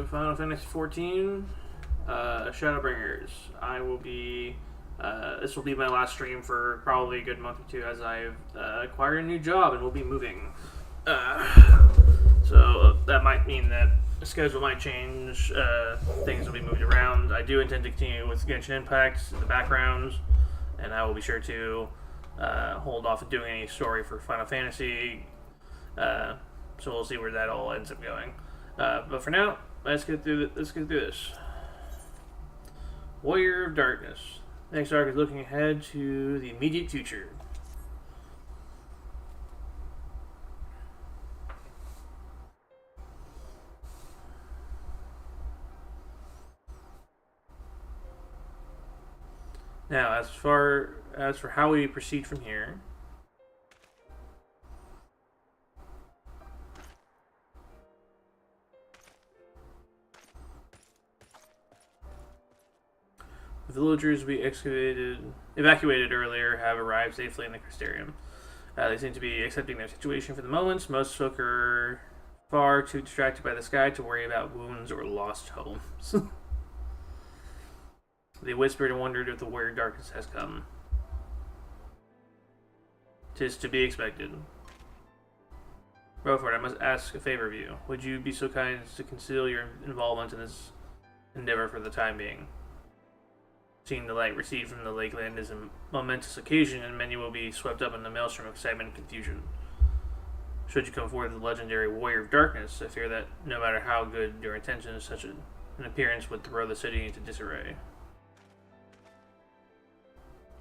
to Final Fantasy XIV, Shadowbringers. I will be. This will be my last stream for probably a good month or two, as I've acquired a new job and will be moving. So that might mean that the schedule might change. Things will be moved around. I do intend to continue with Genshin Impact in the background, and I will be sure to hold off doing any story for Final Fantasy. So we'll see where that all ends up going. But for now, let's get through this. Warrior of Darkness. Next arc is looking ahead to the immediate future. Now, as for how we proceed from here, the villagers we evacuated earlier have arrived safely in the Crystarium. They seem to be accepting their situation for the moment. Most folk are far too distracted by the sky to worry about wounds or lost homes. They whispered and wondered if the warrior darkness has come. 'Tis to be expected. Broford, I must ask a favor of you. Would you be so kind as to conceal your involvement in this endeavor for the time being? Seeing the light recede from the lakeland is a momentous occasion, and many will be swept up in the maelstrom of excitement and confusion. Should you come forward as the legendary warrior of darkness, I fear that no matter how good your intentions, such an appearance would throw the city into disarray.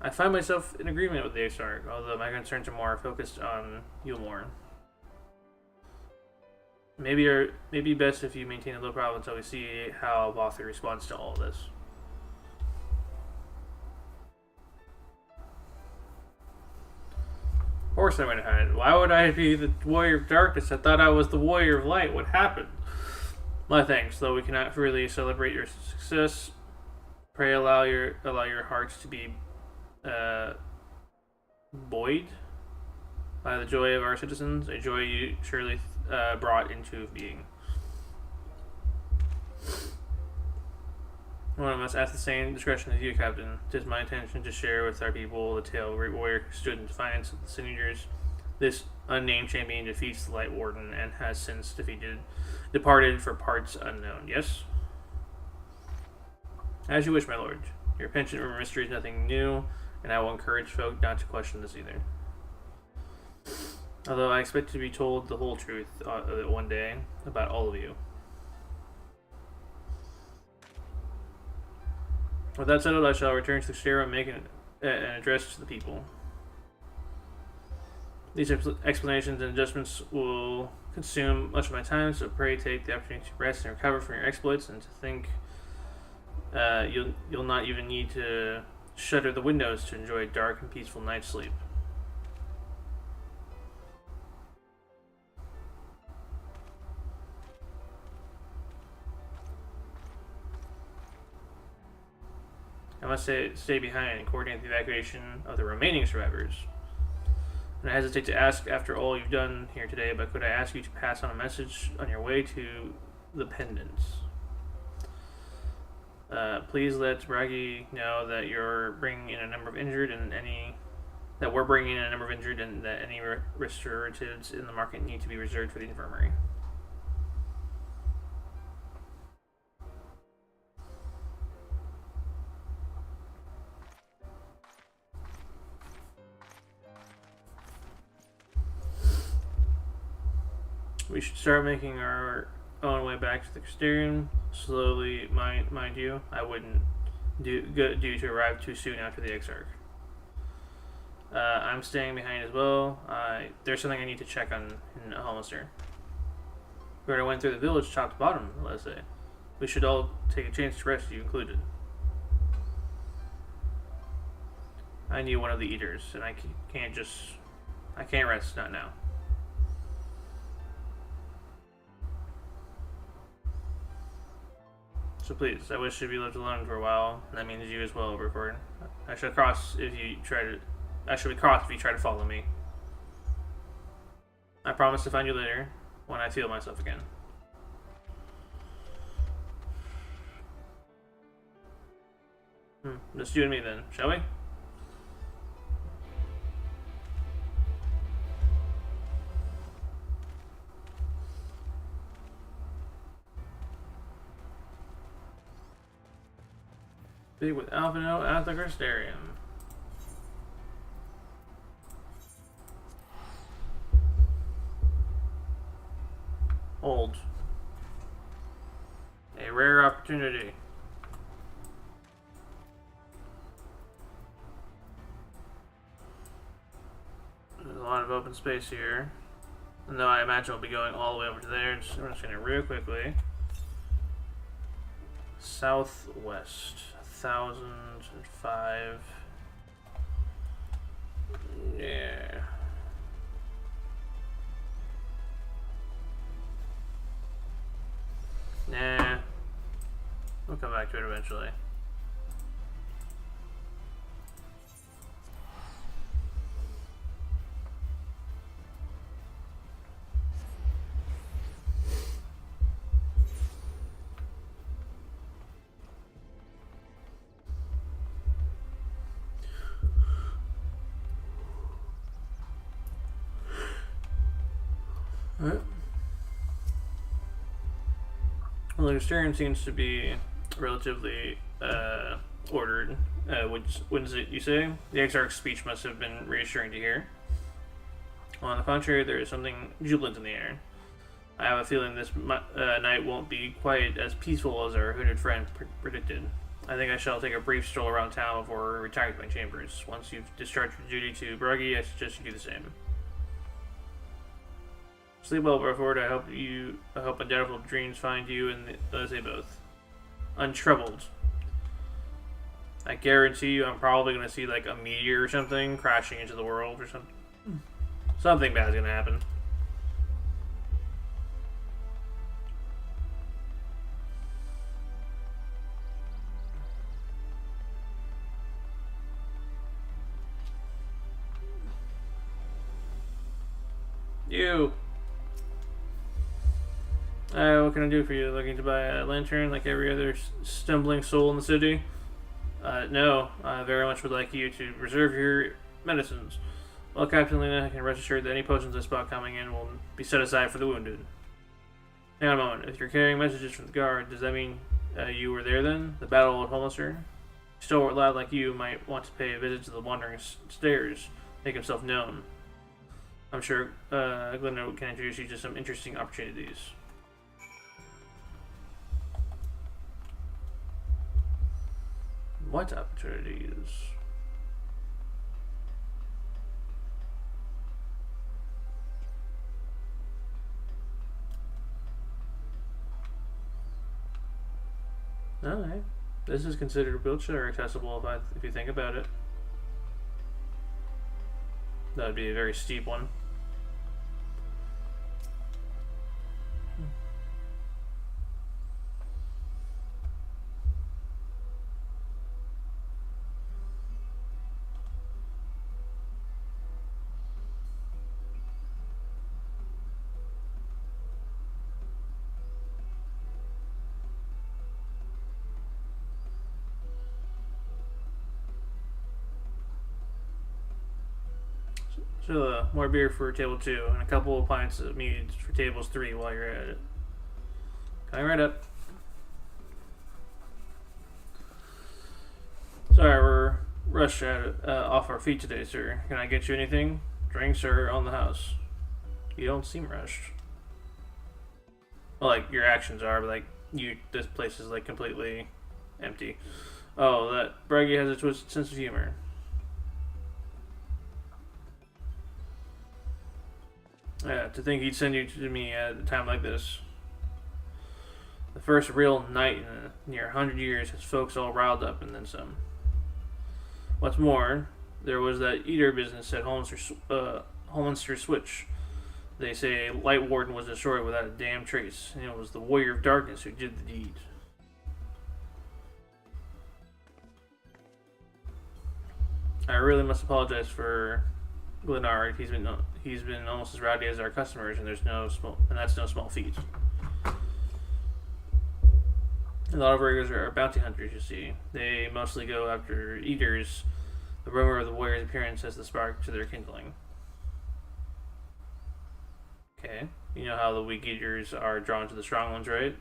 I find myself in agreement with the Exarch, although my concerns are more focused on Yulmore. Maybe best if you maintain a low profile until we see how Bothy responds to all of this. Of course I went ahead. Why would I be the warrior of darkness? I thought I was the warrior of light. What happened? My thanks, though we cannot freely celebrate your success. Pray allow your hearts to be buoyed by the joy of our citizens, a joy you surely brought into being. One of us asked the same discretion as you, Captain. 'Tis my intention to share with our people the tale of a great warrior who stood in defiance of the signatures. This unnamed champion defeats the Light Warden and has since departed for parts unknown. Yes? As you wish, my lord. Your penchant for mystery is nothing new, and I will encourage folk not to question this either. Although I expect to be told the whole truth of it one day about all of you. With that settled, I shall return to the Stera and make an address to the people. These explanations and adjustments will consume much of my time, so pray take the opportunity to rest and recover from your exploits, and to think you'll not even need to shutter the windows to enjoy a dark and peaceful night's sleep. I must stay behind and coordinate the evacuation of the remaining survivors. And I hesitate to ask after all you've done here today, but could I ask you to pass on a message on your way to the pendants? Please let Bragi know that you're bringing in a number of injured, and that any restoratives in the market need to be reserved for the infirmary. We should start making our own way back to the Crystarium. Slowly, mind you. I wouldn't do to arrive too soon after the Exarch. I'm staying behind as well. There's something I need to check on in Hollister. We already went through the village top to bottom, let's say. We should all take a chance to rest, you included. I knew one of the eaters, and I can't rest, not now. So please, I wish to be left alone for a while. That means you as well, Broford. I shall be crossed if you try to follow me. I promise to find you later, when I feel myself again. Just you and me then, shall we? Speak with Alphino at the Crystarium. Hold. A rare opportunity. There's a lot of open space here. And though I imagine we'll be going all the way over to there, we're just going to real quickly. Southwest. 1005. Yeah. Nah. We'll come back to it eventually. Alright. Well, the Crystarium seems to be relatively ordered. Wouldn't you say? The Exarch's speech must have been reassuring to hear. On the contrary, there is something jubilant in the air. I have a feeling this night won't be quite as peaceful as our hooded friend predicted. I think I shall take a brief stroll around town before retiring to my chambers. Once you've discharged your duty to Bruggy, I suggest you do the same. Sleep well, Broford. I hope undoubtful dreams find you, and they both untroubled. I guarantee you, I'm probably going to see like a meteor or something crashing into the world or something. Something bad's going to happen. You. What can I do for you? Looking to buy a lantern like every other stumbling soul in the city? No. I very much would like you to reserve your medicines. Well, Captain Lena, I can rest assured that any potions I spot coming in will be set aside for the wounded. Hang on a moment. If you're carrying messages from the guard, does that mean you were there then? The battle at Hollister? A stalwart lad like you might want to pay a visit to the Wandering Stairs, make himself known. I'm sure Glenna can introduce you to some interesting opportunities. What opportunities? Alright. This is considered wheelchair accessible if you think about it. That would be a very steep one. So, more beer for table 2, and a couple of pints of mead for tables 3 while you're at it. Coming right up. Sorry, we're rushed off our feet today, sir. Can I get you anything? Drinks are on the house. You don't seem rushed. Well, like, your actions are, but, like, this place is, like, completely empty. Oh, that Braggy has a twisted sense of humor. Yeah, to think he'd send you to me at a time like this. The first real night in near 100 years has folks all riled up and then some. What's more, there was that eater business at Holminster Switch. They say Light Warden was destroyed without a damn trace, and it was the Warrior of Darkness who did the deed. I really must apologize for Glenard. He's been almost as rowdy as our customers, and that's no small feat. A lot of warriors are bounty hunters, you see. They mostly go after eaters. The rumor of the warrior's appearance has the spark to their kindling. Okay. You know how the weak eaters are drawn to the strong ones, right?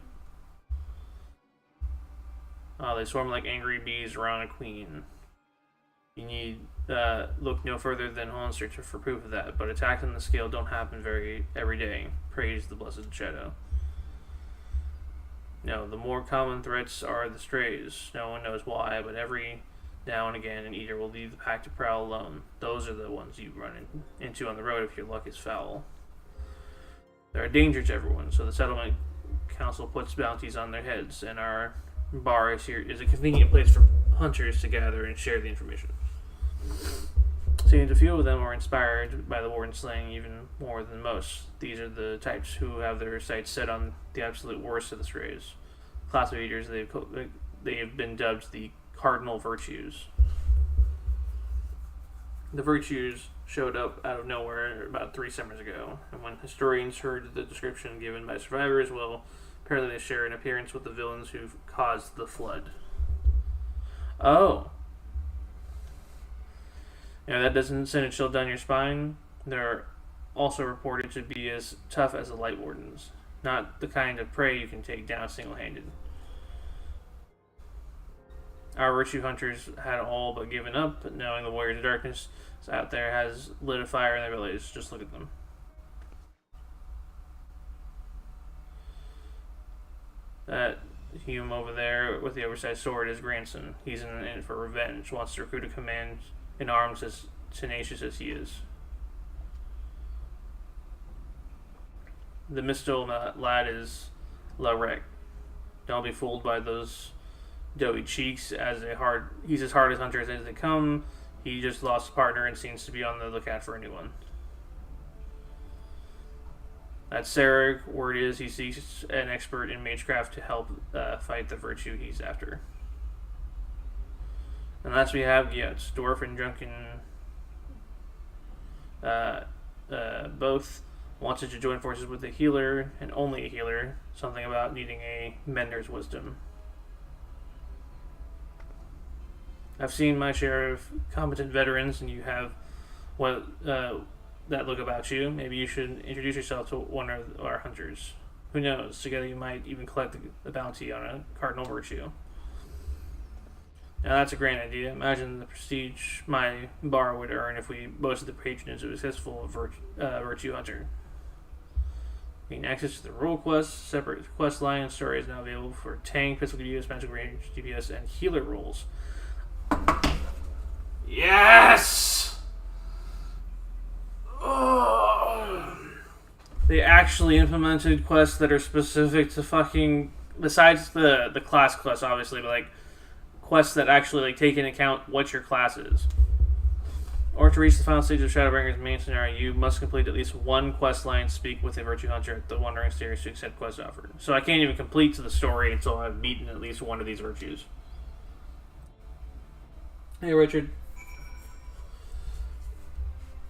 They swarm like angry bees around a queen. You need look no further than Hollister for proof of that, but attacks on the scale don't happen every day. Praise the blessed shadow. No, the more common threats are the strays. No one knows why, but every now and again an eater will leave the pack to prowl alone. Those are the ones you run into on the road if your luck is foul. There are dangers to everyone, so the settlement council puts bounties on their heads, and our bar is a convenient place for hunters to gather and share the information. Seems a few of them are inspired by the warden slaying even more than most. These are the types who have their sights set on the absolute worst of the strays. Class of eaters, they have been dubbed the cardinal virtues. The virtues showed up out of nowhere about 3 summers ago, and when historians heard the description given by survivors, well, apparently they share an appearance with the villains who caused the flood. Oh. You know, that doesn't send a chill down your spine. They're also reported to be as tough as the Light Wardens. Not the kind of prey you can take down single-handed. Our virtue hunters had all but given up, but knowing the warriors of darkness out there has lit a fire in their bellies. Just look at them. That Hume over there with the oversized sword is grandson. He's in it for revenge. Wants to recruit a command in arms as tenacious as he is. The Mistle lad is Larek. Don't be fooled by those doughy cheeks. He's as hard as hunters as they come. He just lost a partner and seems to be on the lookout for a new one. That's Sarah. Word is he seeks an expert in magecraft to help fight the virtue he's after. And last we have Dwarf and Drunken both wanted to join forces with a healer, and only a healer. Something about needing a mender's wisdom. I've seen my share of competent veterans, and you have that look about you. Maybe you should introduce yourself to one of our hunters. Who knows? Together you might even collect the bounty on a cardinal virtue. Now that's a grand idea. Imagine the prestige my bar would earn if we boasted the patronage of a successful virtue hunter. Gain access to the role quests, separate quest line and story is now available for tank, physical DPS, magical range, DPS, and healer roles. Yes! Oh. They actually implemented quests that are specific to fucking, besides the class quests obviously, but like quests that actually like take into account what your class is. Or to reach the final stage of Shadowbringers main scenario, you must complete at least one quest line, speak with a virtue hunter at the Wandering Stairs to accept quest offered. So I can't even complete to the story until I've beaten at least one of these virtues. Hey Richard.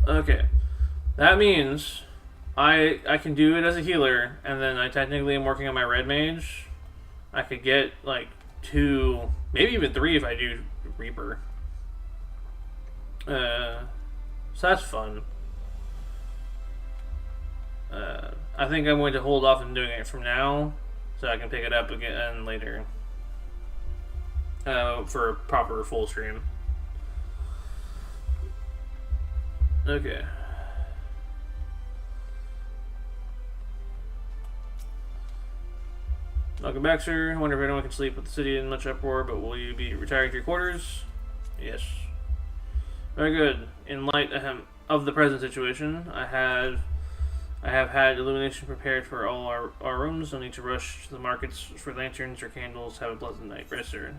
Okay. That means I can do it as a healer, and then I technically am working on my red mage. I could get like 2, maybe even 3 if I do Reaper. So that's fun. I think I'm going to hold off on doing it from now, so I can pick it up again later. For a proper full stream. Okay. Welcome back, sir. I wonder if anyone can sleep with the city in much uproar, but will you be retiring to your quarters? Yes. Very good. In light of the present situation, I have had illumination prepared for all our rooms. No need to rush to the markets for lanterns or candles. Have a pleasant night. Rest, sir.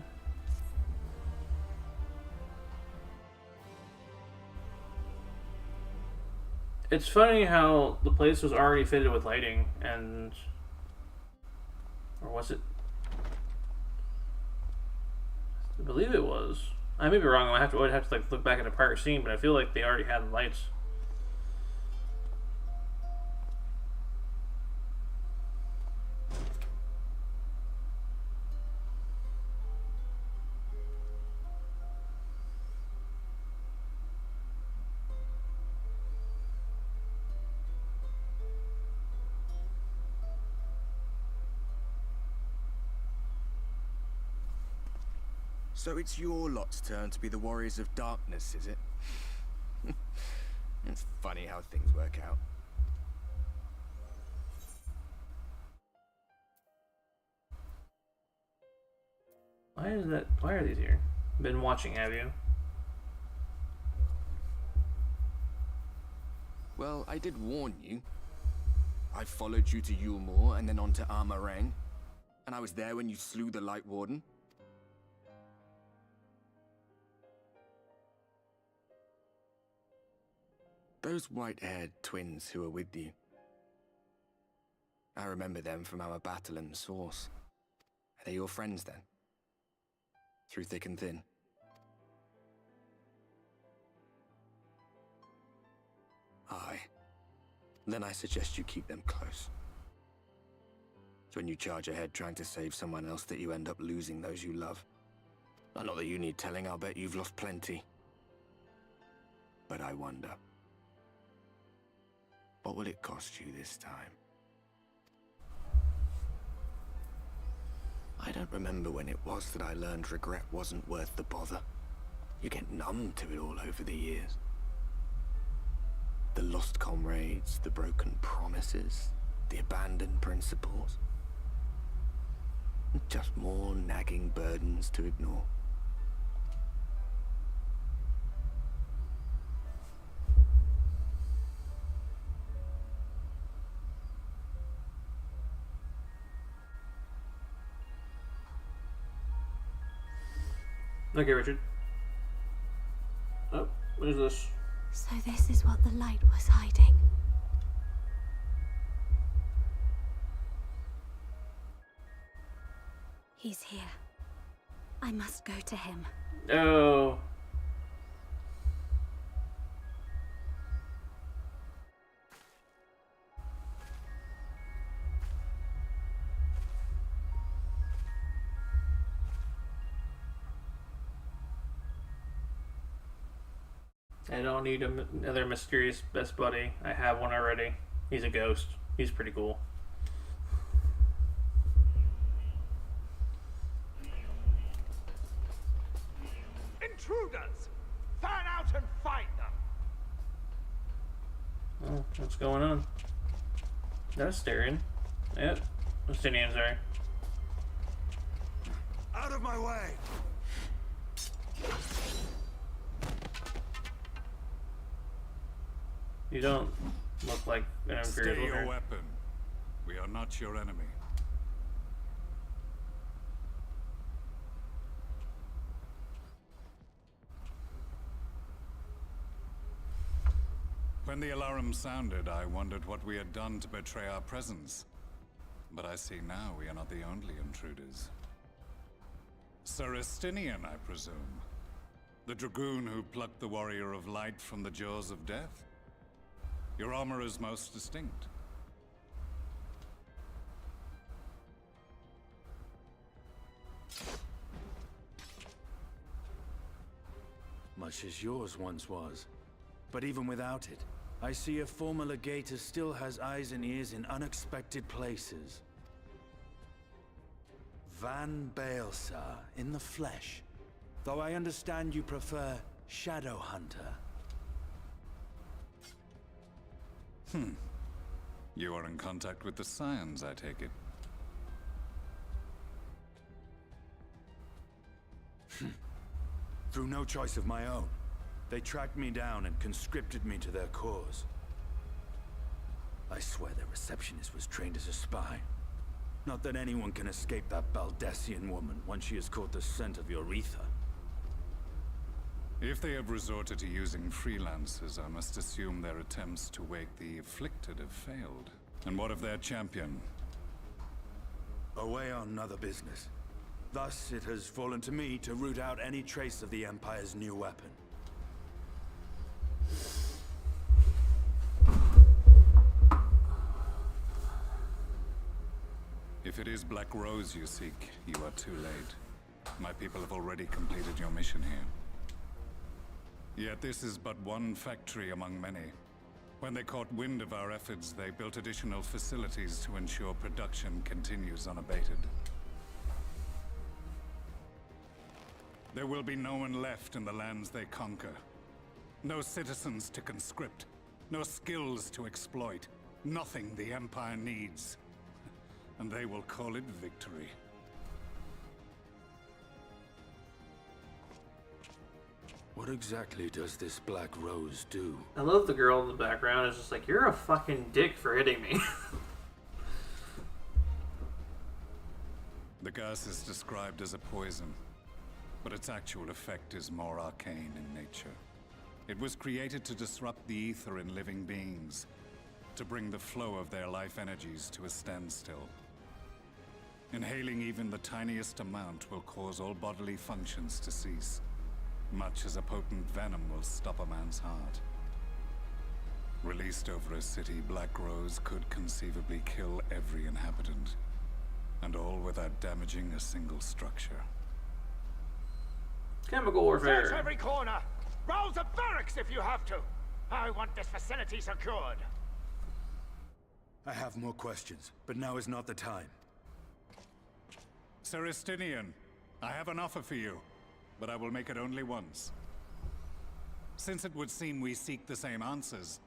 It's funny how the place was already fitted with lighting, and... Or was it? I believe it was. I may be wrong. I would have to like look back at a prior scene, but I feel like they already had the lights. So it's your lot's turn to be the warriors of darkness, is it? It's funny how things work out. Why are these here? Been watching, have you? Well, I did warn you. I followed you to Yulmore and then on to Armarang. And I was there when you slew the Light Warden. Those white-haired twins who were with you. I remember them from our battle in the Source. Are they your friends then? Through thick and thin? Aye. Then I suggest you keep them close. It's when you charge ahead trying to save someone else that you end up losing those you love. Not that you need telling, I'll bet you've lost plenty. But I wonder, what will it cost you this time? I don't remember when it was that I learned regret wasn't worth the bother. You get numb to it all over the years. The lost comrades, the broken promises, the abandoned principles. Just more nagging burdens to ignore. Okay, Richard. Oh, what is this? So this is what the light was hiding. He's here. I must go to him. Oh. I don't need another mysterious best buddy. I have one already. He's a ghost. He's pretty cool. Intruders! Fan out and find them! Oh, what's going on? That's Styrian. Yep. Justinian, sorry. Out of my way! You don't look like an Imperial. Stay your weapon. We are not your enemy. When the alarm sounded, I wondered what we had done to betray our presence. But I see now we are not the only intruders. Sir Estinian, I presume. The dragoon who plucked the Warrior of Light from the jaws of death? Your armor is most distinct. Much as yours once was. But even without it, I see a former legator still has eyes and ears in unexpected places. Van Baelsar in the flesh. Though I understand you prefer Shadow Hunter. You are in contact with the Scions, I take it. Through no choice of my own. They tracked me down and conscripted me to their cause. I swear their receptionist was trained as a spy. Not that anyone can escape that Baldessian woman once she has caught the scent of your ether. If they have resorted to using freelancers, I must assume their attempts to wake the afflicted have failed. And what of their champion? Away on other business. Thus, it has fallen to me to root out any trace of the Empire's new weapon. If it is Black Rose you seek, you are too late. My people have already completed your mission here. Yet this is but one factory among many. When they caught wind of our efforts, they built additional facilities to ensure production continues unabated. There will be no one left in the lands they conquer. No citizens to conscript. No skills to exploit. Nothing the Empire needs. And they will call it victory. What exactly does this Black Rose do? I love the girl in the background. It's just like, you're a fucking dick for hitting me. The gas is described as a poison, but its actual effect is more arcane in nature. It was created to disrupt the ether in living beings, to bring the flow of their life energies to a standstill. Inhaling even the tiniest amount will cause all bodily functions to cease, much as a potent venom will stop a man's heart. Released over a city, Black Rose could conceivably kill every inhabitant, and all without damaging a single structure. Chemical Search warfare. every corner! Roll the barracks if you have to! I want this facility secured! I have more questions, but now is not the time. Sir Estinian, I have an offer for you, but I will make it only once. Since it would seem we seek the same answers,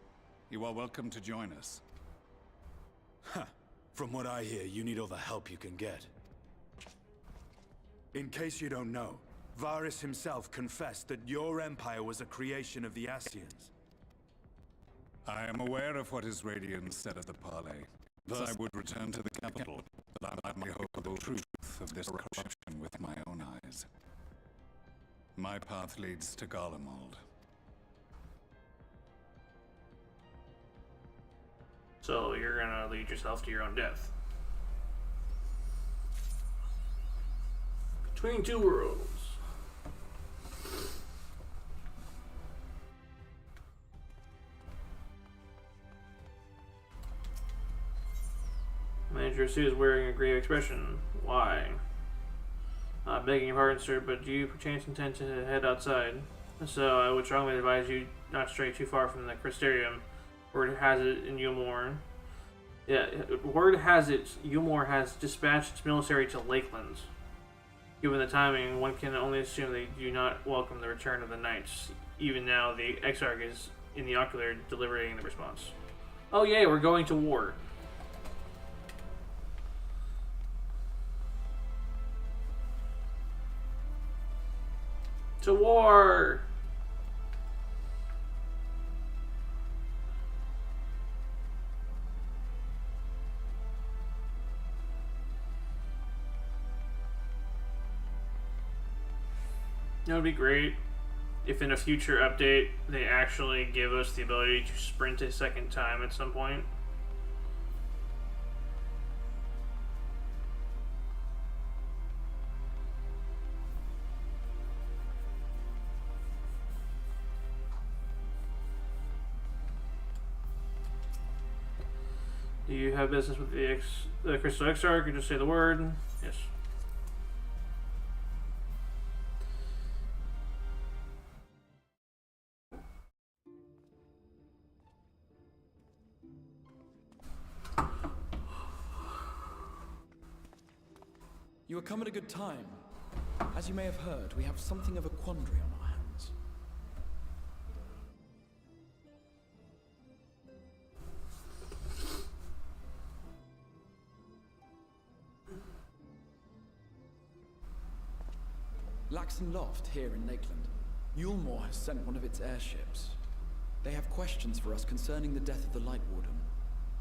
you are welcome to join us. From what I hear, you need all the help you can get. In case you don't know, Varys himself confessed that your empire was a creation of the Ascians. I am aware of what his Radiance said at the parley. Thus I would return to the capital, that I might behold the truth of this corruption with my own eyes. My path leads to Garlemald. So you're gonna lead yourself to your own death. Between two worlds. Manager Sue is wearing a grave expression. Why? Begging your pardon, sir, but do you perchance intend to head outside? So I would strongly advise you not to stray too far from the Crystarium. Word has it in Eulmore. Yeah, word has it Eulmore has dispatched its military to Lakeland. Given the timing, one can only assume they do not welcome the return of the Knights. Even now, the Exarch is in the ocular deliberating the response. Oh yay, we're going to war. To war! It would be great if in a future update they actually give us the ability to sprint a second time at some point. Do you have business with the Crystal Exarch? Or just say the word? Yes. You have come at a good time. As you may have heard, we have something of a quandary on our hands. Laxon Loft, here in Lakeland. Eulmore has sent one of its airships. They have questions for us concerning the death of the Light Warden.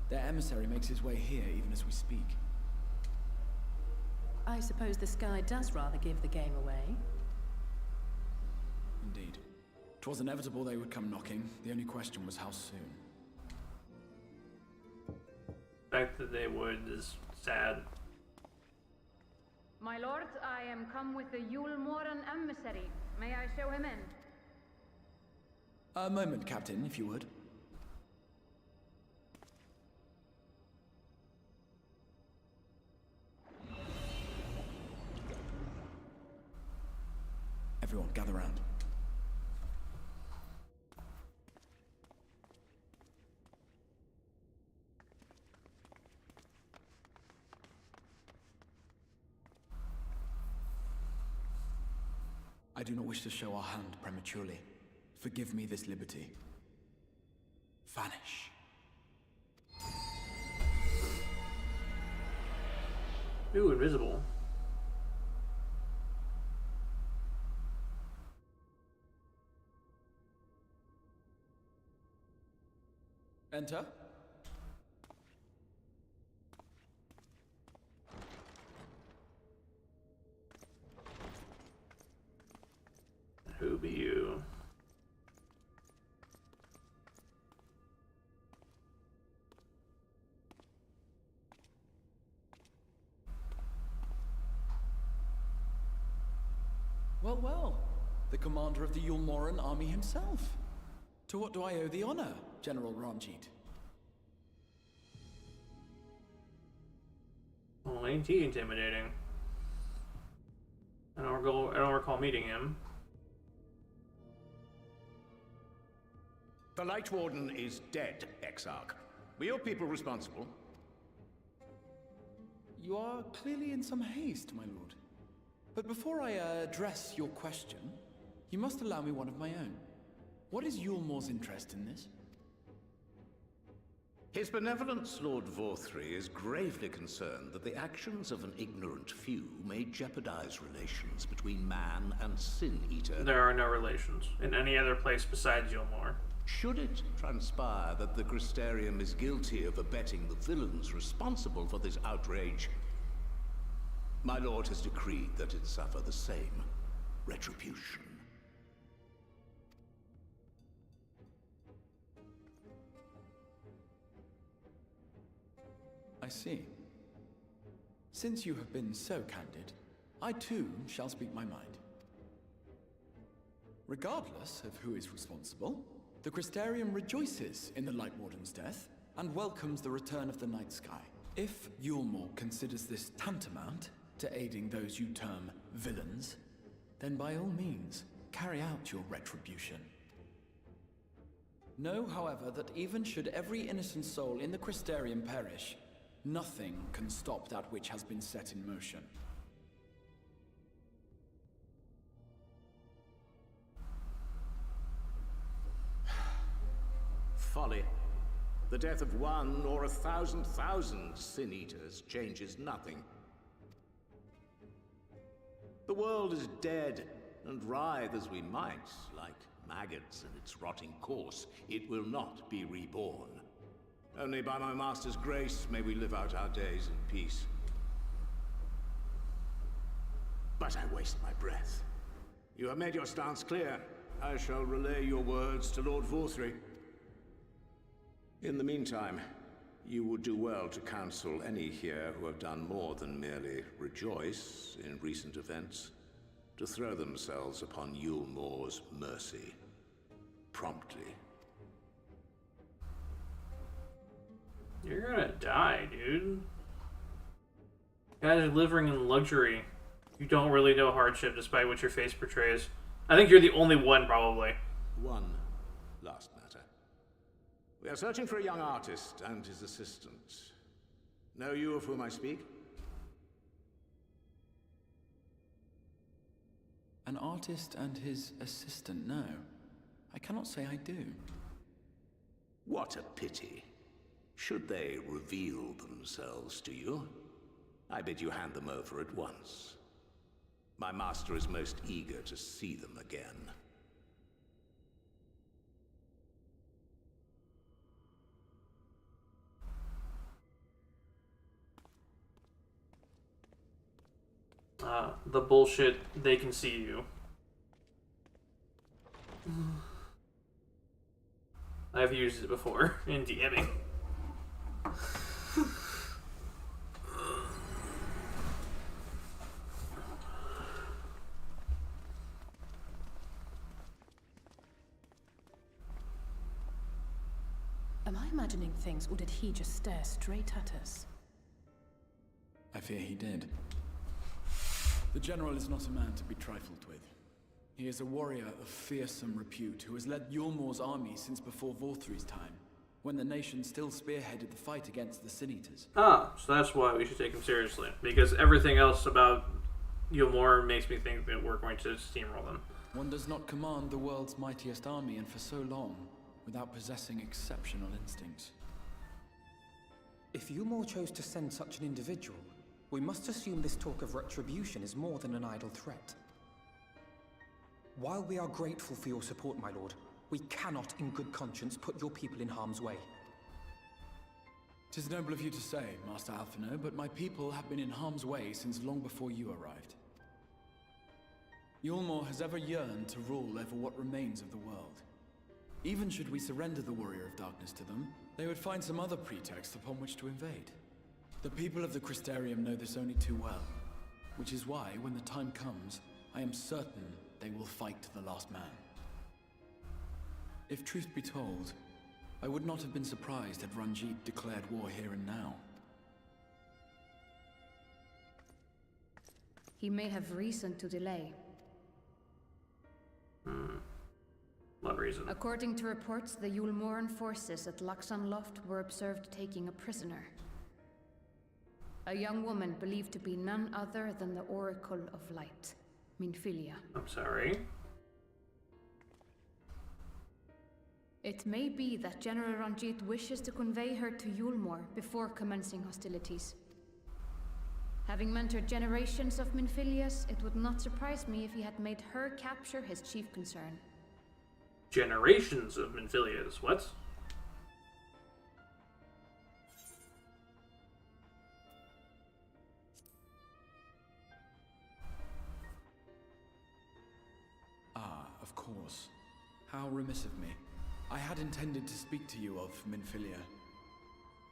Their emissary makes his way here even as we speak. I suppose the sky does rather give the game away. Indeed. 'Twas inevitable they would come knocking. The only question was how soon. The fact that they would is sad. My lord, I am come with the Eulmoran emissary. May I show him in? A moment, Captain, if you would. Everyone, gather round. I do not wish to show our hand prematurely. Forgive me this liberty. Vanish. Ooh, invisible. Enter. Who be you? Well, well. The commander of the Yulmoran army himself. To what do I owe the honor, General Ranjit? Well, ain't he intimidating? I don't recall meeting him. The Light Warden is dead, Exarch. Were your people responsible? You are clearly in some haste, my lord. But before I address your question, you must allow me one of my own. What is Yulmor's interest in this? His benevolence, Lord Vorthri, is gravely concerned that the actions of an ignorant few may jeopardize relations between man and Sin Eater. There are no relations in any other place besides Yulmor. Should it transpire that the Crystarium is guilty of abetting the villains responsible for this outrage, my lord has decreed that it suffer the same retribution. I see. Since you have been so candid, I too shall speak my mind. Regardless of who is responsible, the Crystarium rejoices in the Light Warden's death and welcomes the return of the night sky. If Yulmor considers this tantamount to aiding those you term villains, then by all means, carry out your retribution. Know, however, that even should every innocent soul in the Crystarium perish, nothing can stop that which has been set in motion. Folly. The death of one or 1,000,000 Sin Eaters changes nothing. The world is dead, and writhe as we might, like maggots in its rotting course, it will not be reborn. Only by my master's grace may we live out our days in peace. But I waste my breath. You have made your stance clear. I shall relay your words to Lord Vorthri. In the meantime, you would do well to counsel any here who have done more than merely rejoice in recent events, to throw themselves upon Yulmor's mercy, promptly. You're gonna die, dude. Guys are living in luxury. You don't really know hardship despite what your face portrays. I think you're the only one, probably. One last matter. We are searching for a young artist and his assistant. Know you of whom I speak? An artist and his assistant, no. I cannot say I do. What a pity. Should they reveal themselves to you, I bid you hand them over at once. My master is most eager to see them again. The bullshit, they can see you. I've used it before in DMing. Am I imagining things, or did he just stare straight at us? I fear he did. The General is not a man to be trifled with. He is a warrior of fearsome repute who has led Yulmor's army since before Vorthri's time, when the nation still spearheaded the fight against the Sin Eaters. Ah, so that's why we should take him seriously. Because everything else about Yulmor makes me think that we're going to steamroll them. One does not command the world's mightiest army, and for so long, without possessing exceptional instincts. If Yulmore chose to send such an individual, we must assume this talk of retribution is more than an idle threat. While we are grateful for your support, my lord, we cannot in good conscience put your people in harm's way. 'Tis noble of you to say, Master Alphino, but my people have been in harm's way since long before you arrived. Yulmore has ever yearned to rule over what remains of the world. Even should we surrender the Warrior of Darkness to them, they would find some other pretext upon which to invade. The people of the Crystarium know this only too well, which is why, when the time comes, I am certain they will fight to the last man. If truth be told, I would not have been surprised had Ranjit declared war here and now. He may have reason to delay. What reason? According to reports, the Yulmoran forces at Laxan Loft were observed taking a prisoner. A young woman believed to be none other than the Oracle of Light, Minfilia. I'm sorry. It may be that General Ranjit wishes to convey her to Yulmore before commencing hostilities. Having mentored generations of Minfilias, it would not surprise me if he had made her capture his chief concern. Generations of Minfilias. What? Ah, of course. How remiss of me. I had intended to speak to you of Minfilia.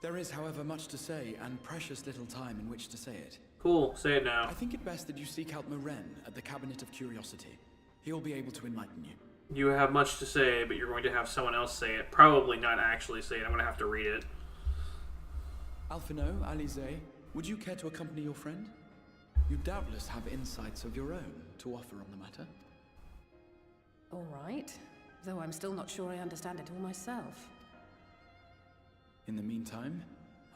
There is, however, much to say, and precious little time in which to say it. Cool, say it now. I think it best that you seek out Moren at the Cabinet of Curiosity. He'll be able to enlighten you. You have much to say, but you're going to have someone else say it. Probably not actually say it. I'm going to have to read it. Alphino, Alize, would you care to accompany your friend? You doubtless have insights of your own to offer on the matter. All right. Though I'm still not sure I understand it all myself. In the meantime,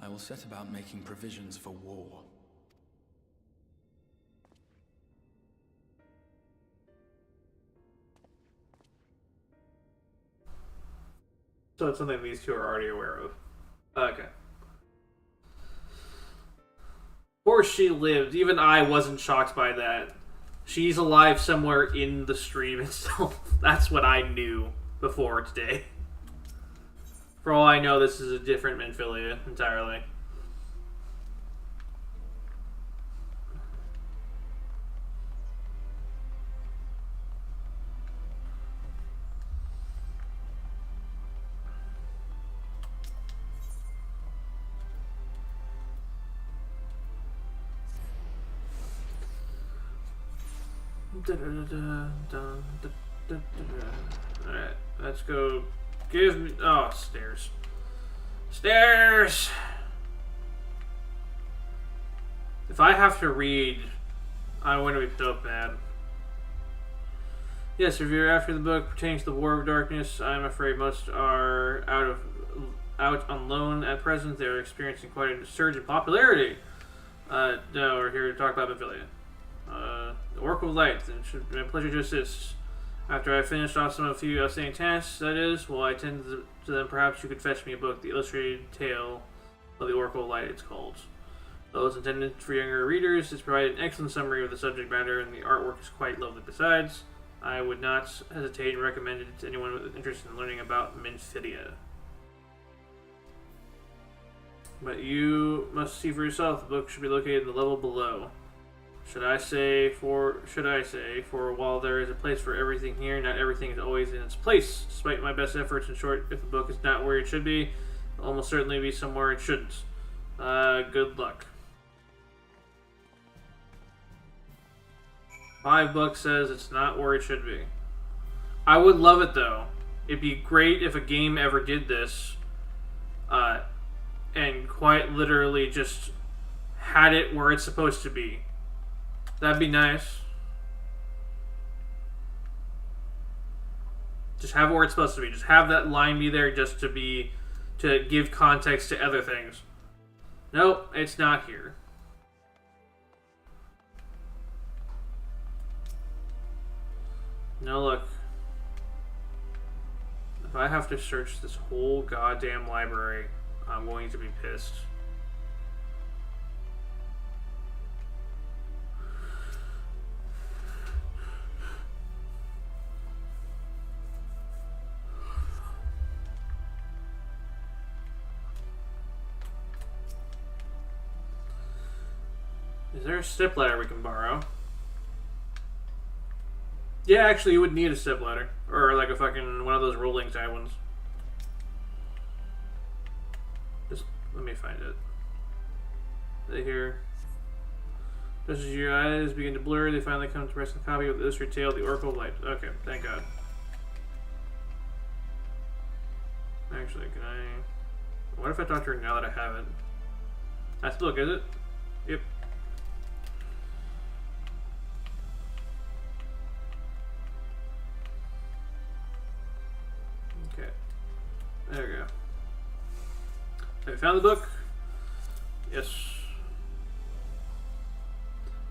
I will set about making provisions for war. So it's something these two are already aware of. Okay. Of course she lived. Even I wasn't shocked by that. She's alive somewhere in the stream itself. That's what I knew before today. For all I know, this is a different Minfilia entirely. Alright, let's go. Give me. Oh, stairs. Stairs! If I have to read, I'm going to be so bad. Yes, if you're after the book pertaining to the War of Darkness, I'm afraid most are out on loan at present. They're experiencing quite a surge in popularity. No, we're here to talk about Minfilia. The Oracle of Light, and it should be my pleasure to assist. After I finished off a few outstanding tasks, that is, while I attend to them, perhaps you could fetch me a book, The Illustrated Tale of the Oracle of Light, it's called. Though it's intended for younger readers, it's provided an excellent summary of the subject matter, and the artwork is quite lovely besides. I would not hesitate and recommend it to anyone with interest in learning about Minfilia. But you must see for yourself, the book should be located in the level below. Should I say, for while there is a place for everything here, not everything is always in its place. Despite my best efforts, in short, if the book is not where it should be, it'll almost certainly be somewhere it shouldn't. Good luck. 5 bucks says it's not where it should be. I would love it though. It'd be great if a game ever did this, and quite literally just had it where it's supposed to be. That'd be nice. Just have it where it's supposed to be. Just have that line be there just to give context to other things. Nope, it's not here. Now look. If I have to search this whole goddamn library, I'm going to be pissed. Is there a stepladder we can borrow? Yeah, actually, you would need a stepladder. Or like a fucking one of those rolling type ones. Just let me find it. They hear. Just as your eyes begin to blur, they finally come to rest in copy with this retail, the Oracle of Light. Okay, thank God. Actually, can I... What if I talk to her now that I have it? I have to look, is it? Yep. Okay. There we go. Have you found the book? Yes.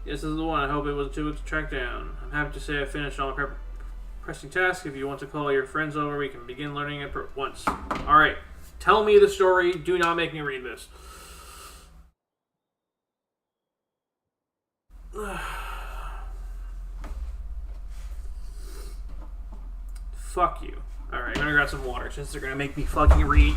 Yes, this is the one. I hope it wasn't too good to track down. I'm happy to say I finished all my pressing tasks. If you want to call your friends over, we can begin learning it at once. Alright. Tell me the story. Do not make me read this. Fuck you. Alright, I'm gonna grab some water since they're gonna make me fucking read.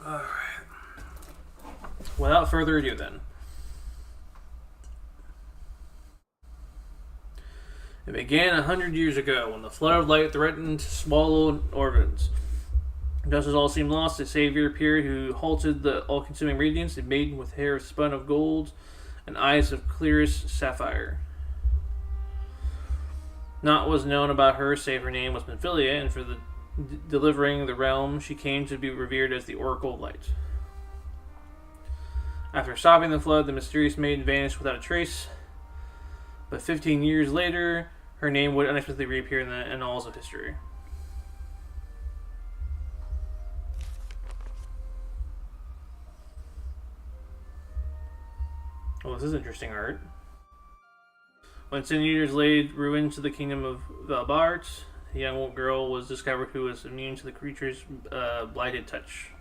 Alright. Without further ado then. It began 100 years ago when the flood of light threatened to swallow Orvins. Just as all seemed lost, a savior appeared who halted the all-consuming radiance, a maiden with hair spun of gold and eyes of clearest sapphire. Naught was known about her save her name was Minfilia, and for the delivering the realm, she came to be revered as the Oracle of Light. After stopping the flood, the mysterious maiden vanished without a trace, but 15 years later, her name would unexpectedly reappear in the annals of history. Well, this is interesting art. When 10 years laid ruin to the kingdom of Valbart, a young girl was discovered who was immune to the creature's blighted touch.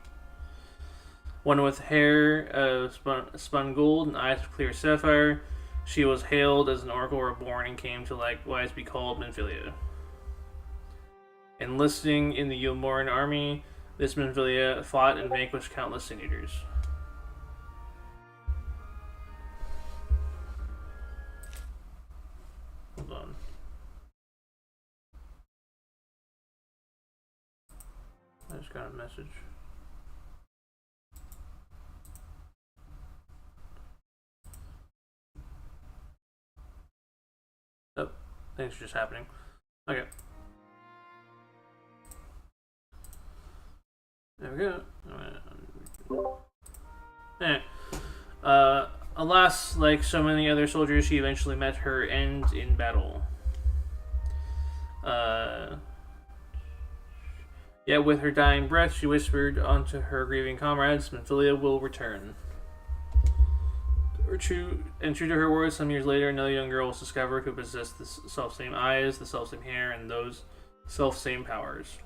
One with hair spun gold and eyes of clear sapphire, she was hailed as an oracle reborn and came to likewise be called Minfilia. Enlisting in the Yulmoran army, this Minfilia fought and vanquished countless sin eaters. Hold on. I just got a message. Oh, things are just happening. Okay. There we go. Alas, like so many other soldiers, she eventually met her end in battle. Yet with her dying breath, she whispered onto her grieving comrades, Minfilia will return. True to her words, some years later, another young girl was discovered who possessed the self-same eyes, the self-same hair, and those self-same powers.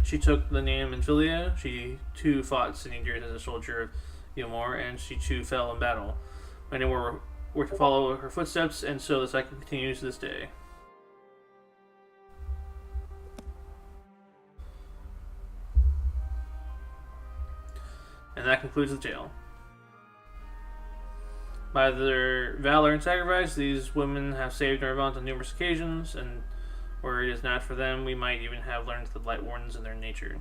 She took the name Minfilia. She too fought sin eaters as a soldier of Yulmor, and she too fell in battle. Many were to follow her footsteps, and so the cycle continues to this day. And that concludes the tale. By their valor and sacrifice, these women have saved Nervant on numerous occasions, and where it is not for them, we might even have learned the Light Wardens in their nature.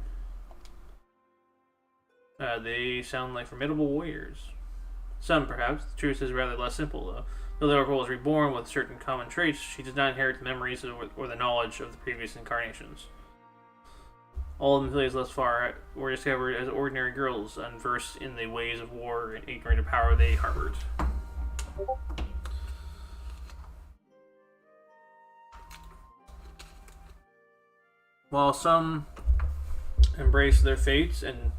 They sound like formidable warriors. Some, perhaps. The truth is rather less simple, though. Though the Oracle was reborn with certain common traits, she does not inherit the memories or the knowledge of the previous incarnations. All of Minfilia's thus far were discovered as ordinary girls, unversed in the ways of war and ignorant of power they harbored. While some embraced their fates and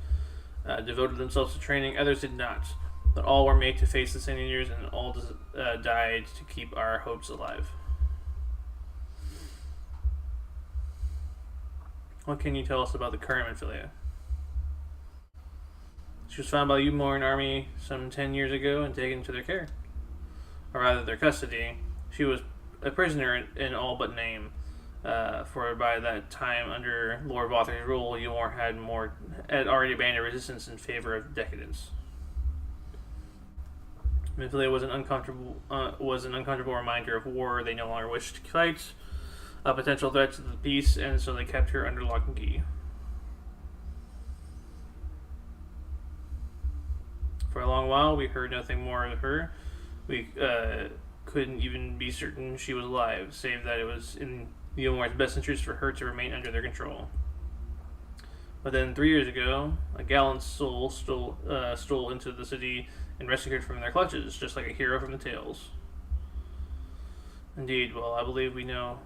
devoted themselves to training, others did not. But all were made to face the sending years, and all died to keep our hopes alive. What can you tell us about the current Minfilia? She was found by the Umoran army some 10 years ago and taken to their care. Or rather, their custody. She was a prisoner in all but name. For by that time, under Lord Vother's rule, Umor had already abandoned resistance in favor of decadence. Minfilia was an uncomfortable reminder of war they no longer wished to fight, a potential threat to the peace, and so they kept her under lock and key. For a long while, we heard nothing more of her. We couldn't even be certain she was alive, save that it was in the Umor's best interest for her to remain under their control. But then 3 years ago, a gallant soul stole into the city and rescued her from their clutches, just like a hero from the tales. Indeed, well, I believe we now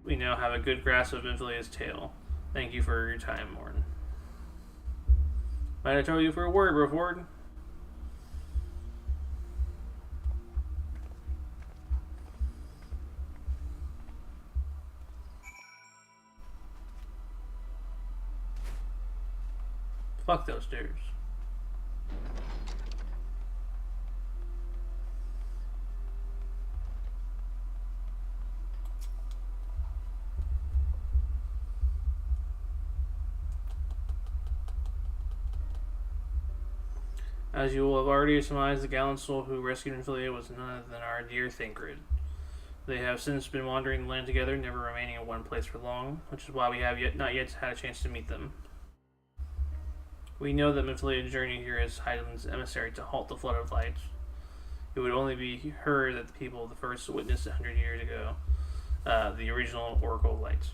have a good grasp of Minfilia's tale. Thank you for your time, Morn. Might I trouble you for a word, Broford? Fuck those stairs. As you will have already surmised, the gallant soul who rescued Minfilia was none other than our dear Thancred. They have since been wandering the land together, never remaining in one place for long, which is why we have not yet had a chance to meet them. We know that Minfilia journeyed here as Hydaelyn's emissary to halt the flood of light. It would only be her that the people first witnessed 100 years ago, the original Oracle of Light.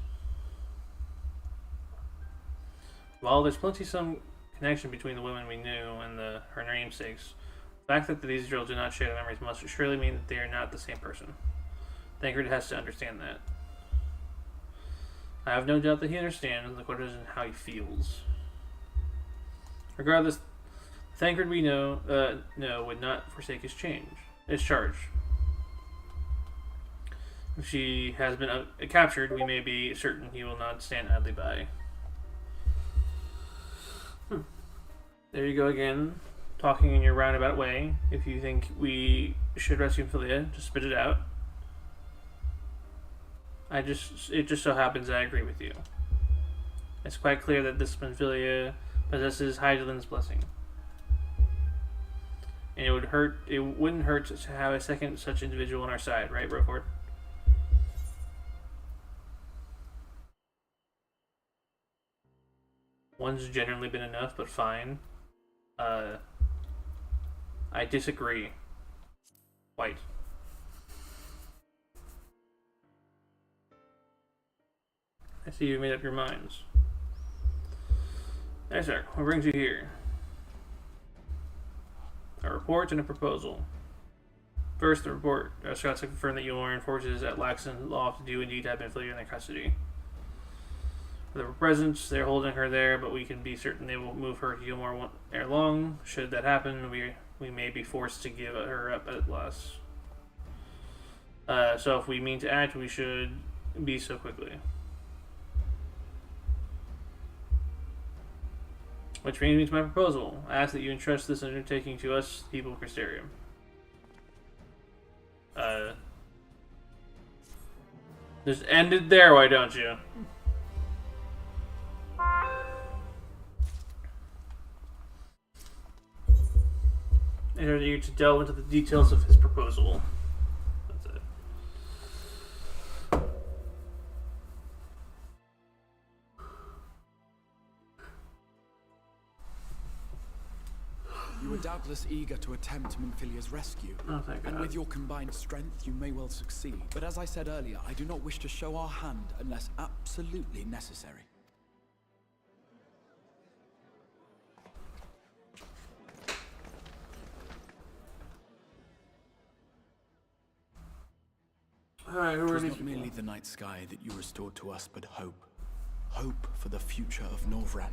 While there's some connection between the women we knew and her namesakes, the fact that these girls do not share their memories must surely mean that they are not the same person. Thancred has to understand that. I have no doubt that he understands. The question is how he feels. Regardless, Thancred we know would not forsake his charge. If she has been captured, we may be certain he will not stand idly by. There you go again, talking in your roundabout way. If you think we should rescue Minfilia, just spit it out. It just so happens I agree with you. It's quite clear that this Minfilia possesses Hydaelyn's blessing. And it wouldn't hurt to have a second such individual on our side, right, Broford? One's generally been enough, but fine. I disagree. Quite. I see you've made up your minds. Yes, sir. What brings you here? A report and a proposal. First, the report. Scots have confirmed that Umoran forces at Laxton Loft do indeed have Minfilia in their custody. For the present, they're holding her there, but we can be certain they will move her to Umor ere long. Should that happen, we may be forced to give her up at last. So if we mean to act, we should be so quickly. Which brings me to my proposal. I ask that you entrust this undertaking to us, people of Crystarium. Just end it there, why don't you? In order to delve into the details of his proposal. That's it. You are doubtless eager to attempt Minfilia's rescue. Oh, thank God. And with your combined strength, you may well succeed. But as I said earlier, I do not wish to show our hand unless absolutely necessary. Alright, who It are was these not people? merely the night sky that you restored to us, but hope. Hope for the future of Norvrand.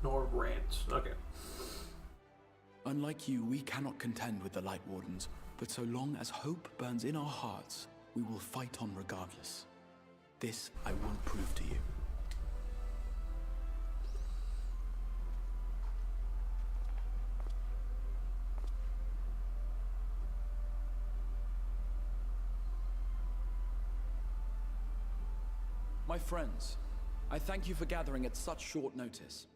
Norbrand. Okay. Unlike you, we cannot contend with the Light Wardens, but so long as hope burns in our hearts, we will fight on regardless. This I will prove to you. My friends, I thank you for gathering at such short notice.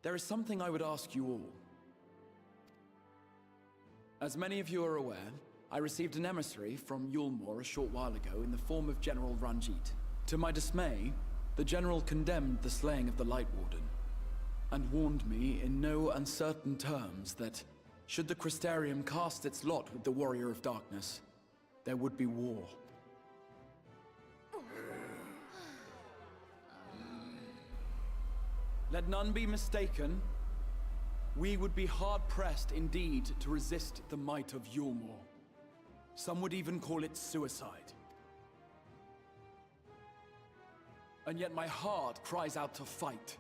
There is something I would ask you all. As many of you are aware, I received an emissary from Yulmore a short while ago in the form of General Ranjit. To my dismay, the General condemned the slaying of the Light Warden, and warned me in no uncertain terms that, should the Crystarium cast its lot with the Warrior of Darkness, there would be war. Let none be mistaken. We would be hard-pressed indeed to resist the might of Yulmore. Some would even call it suicide. And yet my heart cries out to fight.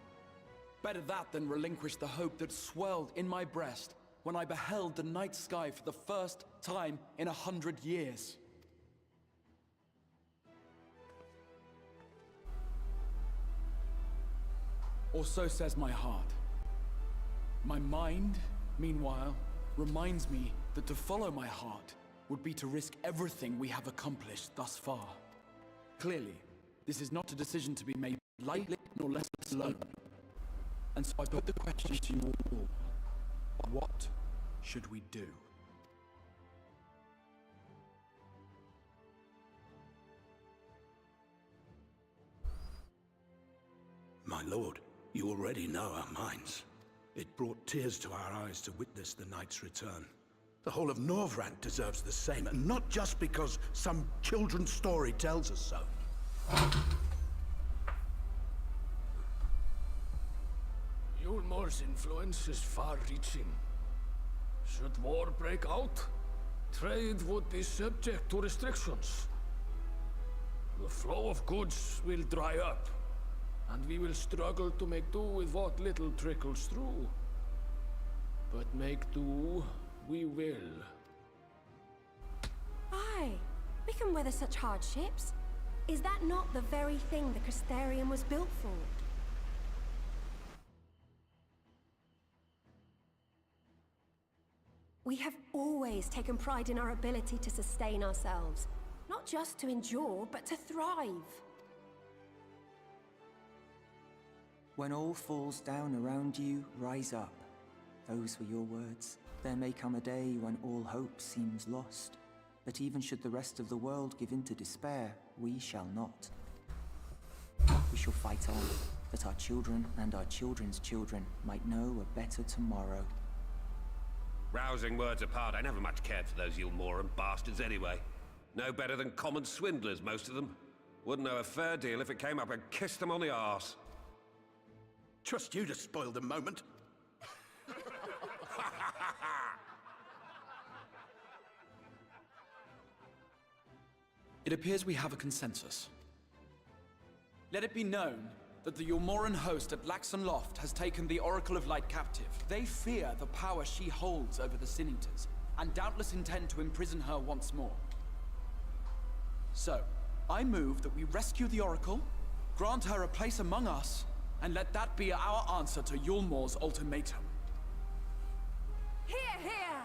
Better that than relinquish the hope that swelled in my breast when I beheld the night sky for the first time in 100 years. Or so says my heart. My mind, meanwhile, reminds me that to follow my heart would be to risk everything we have accomplished thus far. Clearly, this is not a decision to be made lightly nor left alone. And so I put the question to you all. What should we do? My lord, you already know our minds. It brought tears to our eyes to witness the knight's return. The whole of Norvrand deserves the same, and not just because some children's story tells us so. Yulmore's influence is far-reaching. Should war break out, trade would be subject to restrictions. The flow of goods will dry up, and we will struggle to make do with what little trickles through. But make do we will. Aye, we can weather such hardships. Is that not the very thing the Crystarium was built for? We have always taken pride in our ability to sustain ourselves. Not just to endure, but to thrive. When all falls down around you, rise up. Those were your words. There may come a day when all hope seems lost. But even should the rest of the world give in to despair, we shall not. We shall fight on, that our children and our children's children might know a better tomorrow. Rousing words apart, I never much cared for those Yulmoran bastards anyway. No better than common swindlers, most of them. Wouldn't know a fair deal if it came up and kissed them on the arse. Trust you to spoil the moment. It appears we have a consensus. Let it be known that the Yulmoran host at Laxon Loft has taken the Oracle of Light captive. They fear the power she holds over the Sin Eaters, and doubtless intend to imprison her once more. So, I move that we rescue the Oracle, grant her a place among us, and let that be our answer to Yulmore's ultimatum. Hear, hear!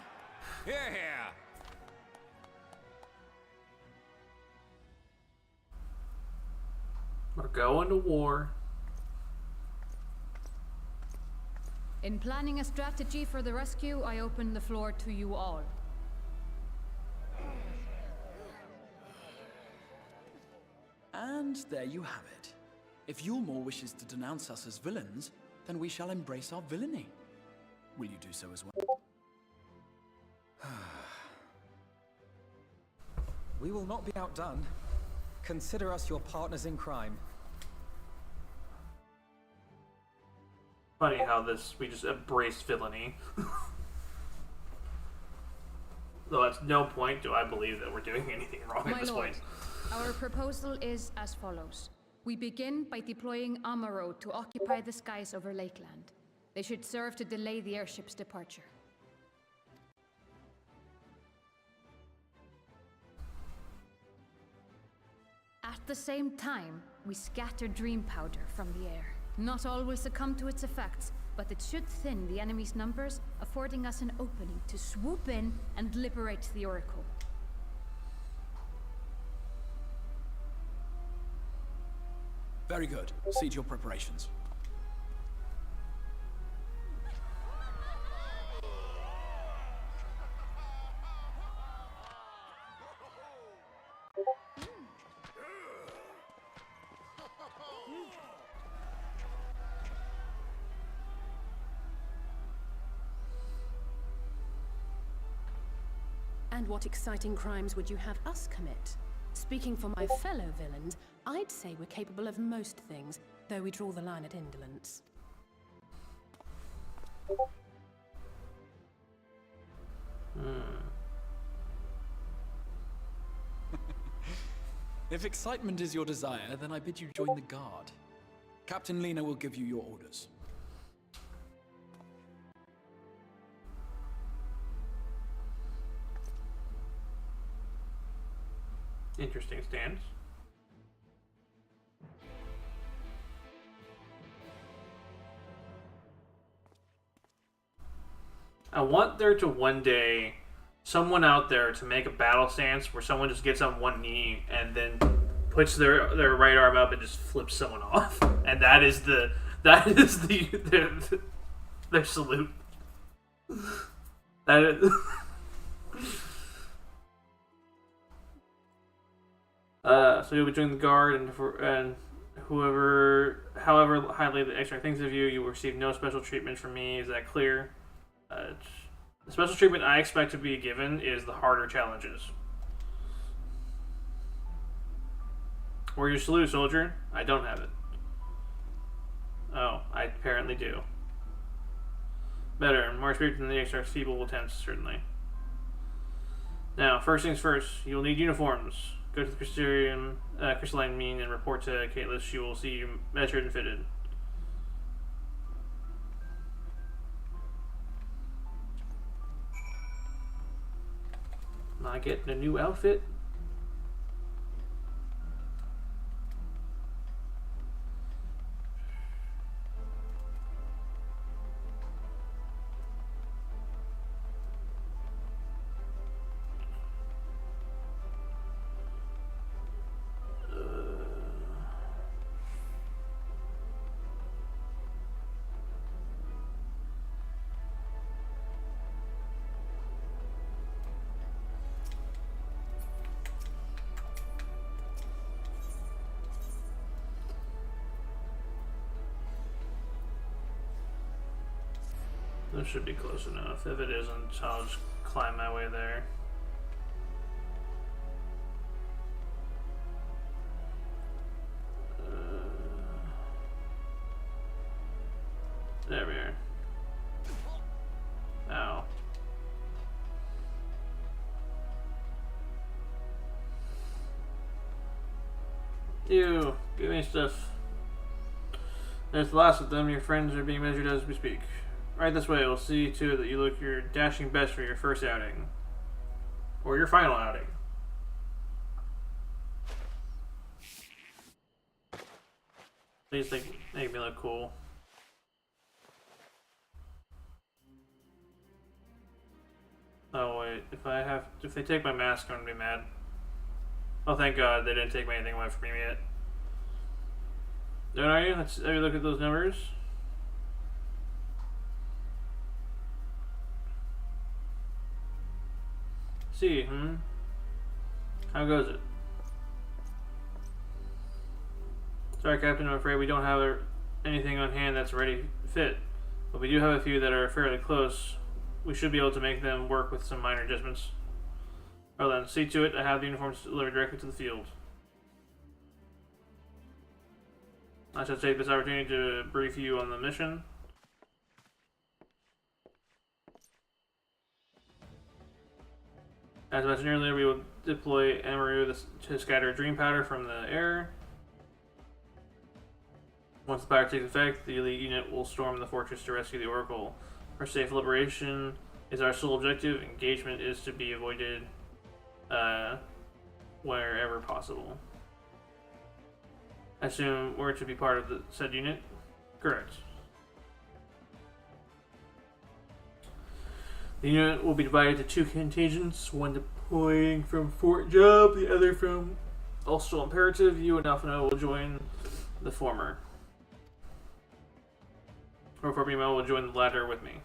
Hear, hear! We're going to war. In planning a strategy for the rescue, I open the floor to you all. And there you have it. If Yulmore wishes to denounce us as villains, then we shall embrace our villainy. Will you do so as well? We will not be outdone. Consider us your partners in crime. Funny how we just embrace villainy. Though at no point do I believe that we're doing anything wrong My at this lord, point. Our proposal is as follows. We begin by deploying Amaro to occupy the skies over Lakeland. They should serve to delay the airship's departure. At the same time, we scatter dream powder from the air. Not all will succumb to its effects, but it should thin the enemy's numbers, affording us an opening to swoop in and liberate the Oracle. Very good. See to your preparations. And what exciting crimes would you have us commit? Speaking for my fellow villains, I'd say we're capable of most things, though we draw the line at indolence. If excitement is your desire, then I bid you join the guard. Captain Lena will give you your orders. Interesting stance. I want there to one day someone out there to make a battle stance where someone just gets on one knee and then puts their right arm up and just flips someone off, and that is their salute. That is. So you'll be joining the guard, and however highly the extra thinks of you, you will receive no special treatment from me. Is that clear? The special treatment I expect to be given is the harder challenges. Where's your salute, soldier? I don't have it. Oh, I apparently do. Better, more spirit than the extra's feeble attempts, certainly. Now, first things first, you'll need uniforms. Go to the crystalline mean and report to Caitlin. She will see you measured and fitted. Not getting a new outfit? This should be close enough. If it isn't, I'll just climb my way there. There we are. Ow. Ew, give me stuff. There's the last of them. Your friends are being measured as we speak. Right this way, we'll see to it that you look your dashing best for your first outing. Or your final outing. Please make me look cool. Oh wait, if they take my mask, I'm gonna be mad. Oh thank God, they didn't take anything away from me yet. Don't are you? Let's have a look at those numbers. See, How goes it? Sorry, Captain, I'm afraid we don't have anything on hand that's ready fit. But we do have a few that are fairly close. We should be able to make them work with some minor adjustments. Well then, see to it I have the uniforms delivered directly to the field. I shall take this opportunity to brief you on the mission. As mentioned earlier, we will deploy Amaru to scatter dream powder from the air. Once the powder takes effect, the elite unit will storm the fortress to rescue the Oracle. Our safe liberation is our sole objective. Engagement is to be avoided wherever possible. I assume we're to be part of the said unit? Correct. The unit will be divided into 2 contingents, one deploying from Fort Job, the other from Ulster Imperative. You and Alphino will join the former. Or Fort Bemo will join the latter with me.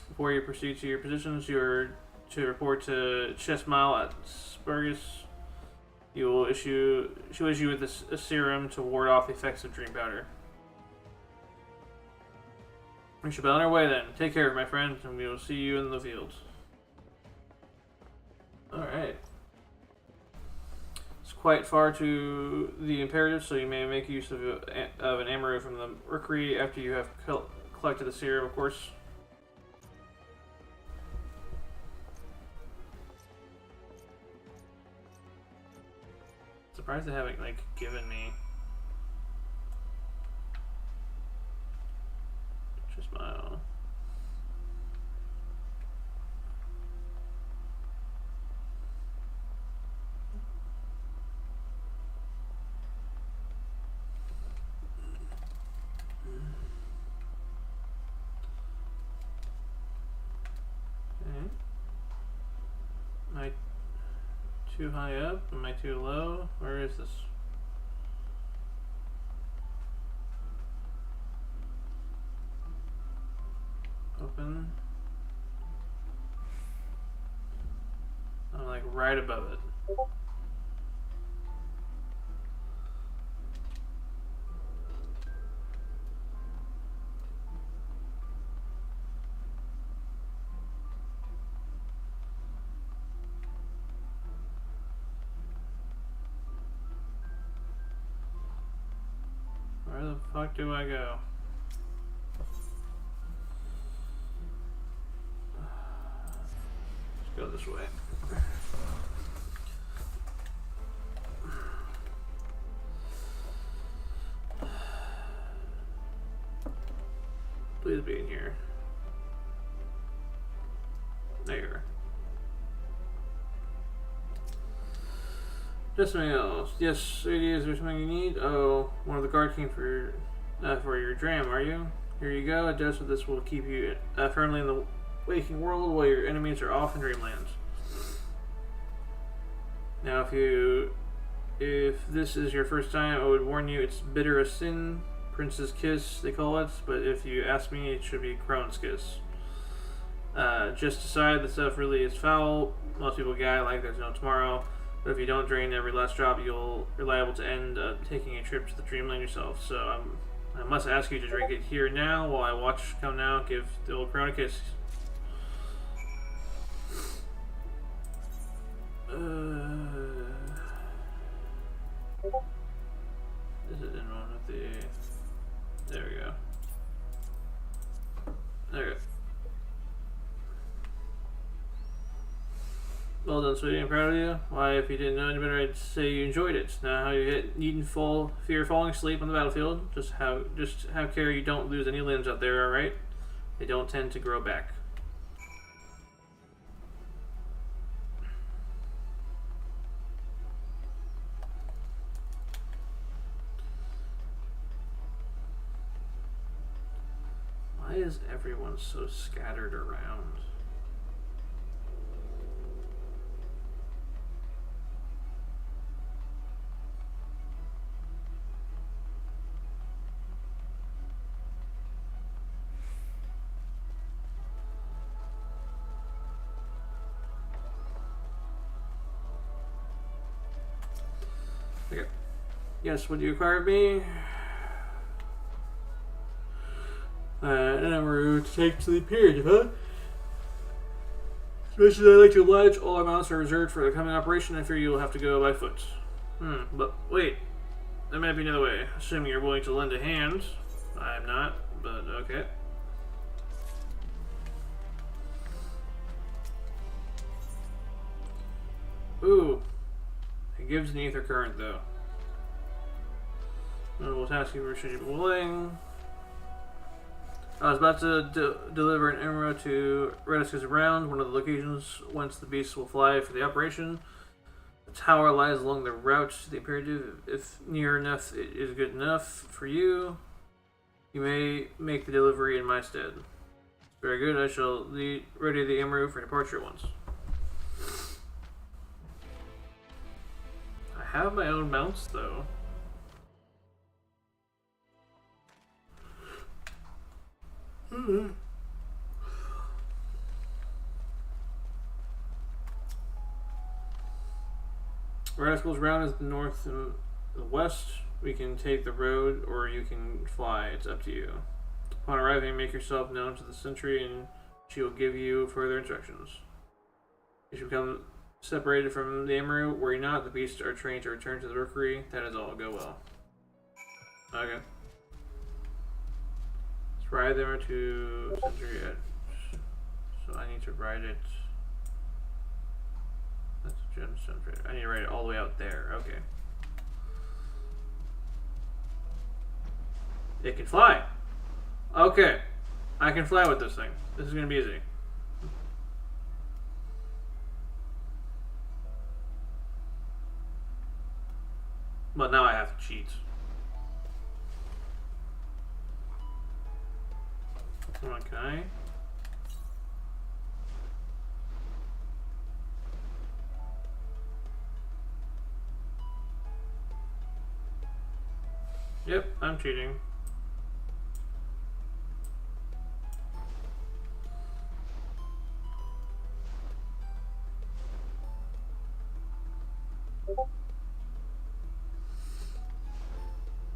Before you proceed to your positions, you are to report to Chessmile at Spurgus. She'll issue with a serum to ward off the effects of dream powder. We should be on our way then. Take care, my friend, and we will see you in the field. Alright. It's quite far to the Imperative, so you may make use of an Amaru from the Rookery after you have collected the serum, of course. Surprised they haven't, like, given me... Just smile. Okay. Am I too high up? Am I too low? Where is this? Open. I'm like right above it. Where the fuck do I go? Let's go this way. Please be in here. There. Just something else. Yes, is there something you need? Oh, one of the guard came for your dram, are you? Here you go. A dose of this will keep you firmly in the waking world while your enemies are off in dreamlands. Now, if this is your first time, I would warn you it's bitter as sin, Prince's Kiss, they call it, but if you ask me, it should be Crone's Kiss. Just decide the stuff really is foul. Most people gag like there's no tomorrow. But if you don't drain every last drop, you're liable to end up taking a trip to the dreamland yourself. So I must ask you to drink it here now while I watch come now. Give the old crown a kiss. Is it in one of the... There we go. There we go. Well done, sweetie. I'm proud of you. Why, if you didn't know any better, I'd say you enjoyed it. Now, how you needn't fear falling asleep on the battlefield. Just have care you don't lose any limbs out there. All right? They don't tend to grow back. Why is everyone so scattered around? Okay. Yes, would you require of me? An Amaru to take to the Imperative, huh? Especially I like to oblige, all amounts are reserved for the coming operation. I fear you will have to go by foot. But wait. There might be another way. Assuming you're willing to lend a hand. I'm not, but okay. Ooh. It gives an ether current, though. We'll task you for should you be willing. I was about to deliver an emerald to Rediscus Round, one of the locations whence the beasts will fly for the operation. The tower lies along the route to the imperative. If near enough it is good enough for you, you may make the delivery in my stead. Very good. I shall ready the emerald for departure once. I have my own mounts, though. Radicals Round is the north and the west. We can take the road or you can fly. It's up to you. Upon arriving, make yourself known to the sentry and she will give you further instructions. You should become separated from the emerald. Worry not, the beasts are trained to return to the rookery. That is all. Go well. Okay. Let's ride them to sentry edge. So I need to ride it. That's a gem sentry. I need to ride it all the way out there. Okay. It can fly. Okay. I can fly with this thing. This is going to be easy. But now I have to cheat. Okay. Yep, I'm cheating.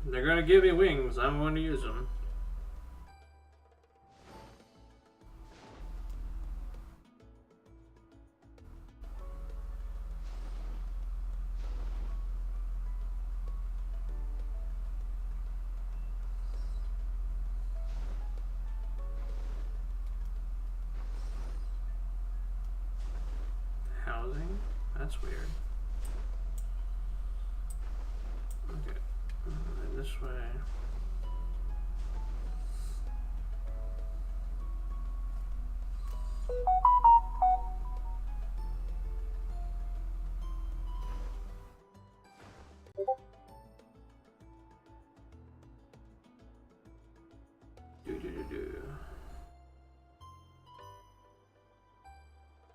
They're gonna give me wings. I'm going to use them. Housing? That's weird. Okay. This way.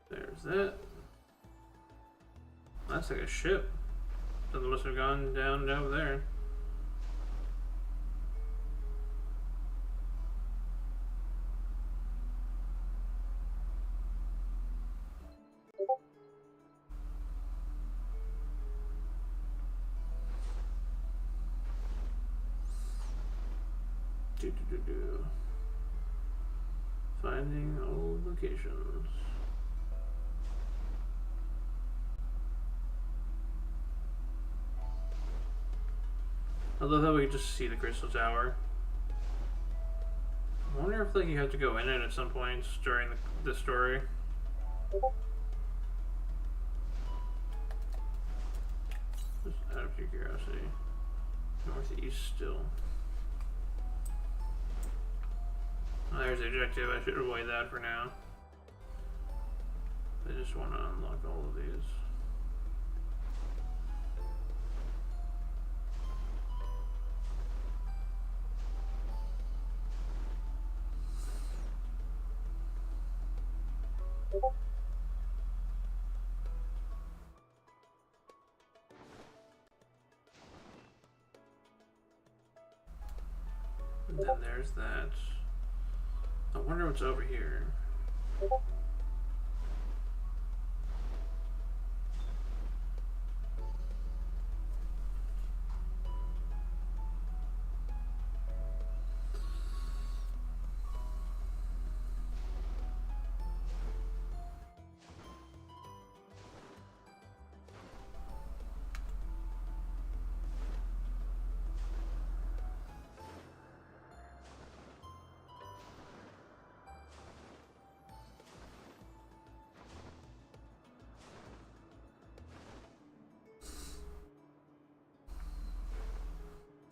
There's that. That's like a ship. Something must have gone down over there. Finding old locations. I love how we can just see the crystal tower. I wonder if like you have to go in it at some points during the story. Just out of pure curiosity. Northeast still. Oh, there's the objective. I should avoid that for now. I just want to unlock all of these. And then there's that. I wonder what's over here.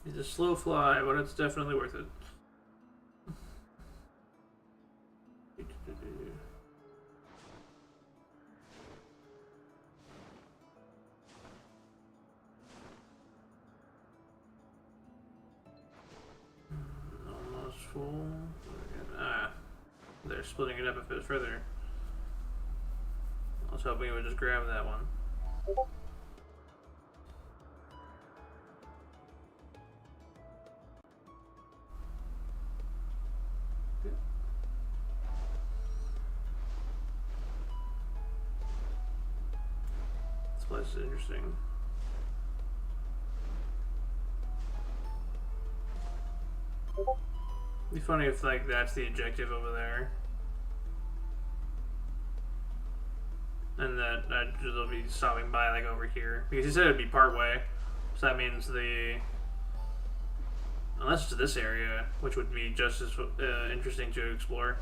It's a slow fly, but it's definitely worth it. Almost full. Ah, they're splitting it up a bit further. I was hoping it would just grab that one. This place is interesting. It'd be funny if like that's the objective over there. And that they'll be stopping by like over here. Because he said it'd be part way. So that means the... Unless it's this area, which would be just as interesting to explore.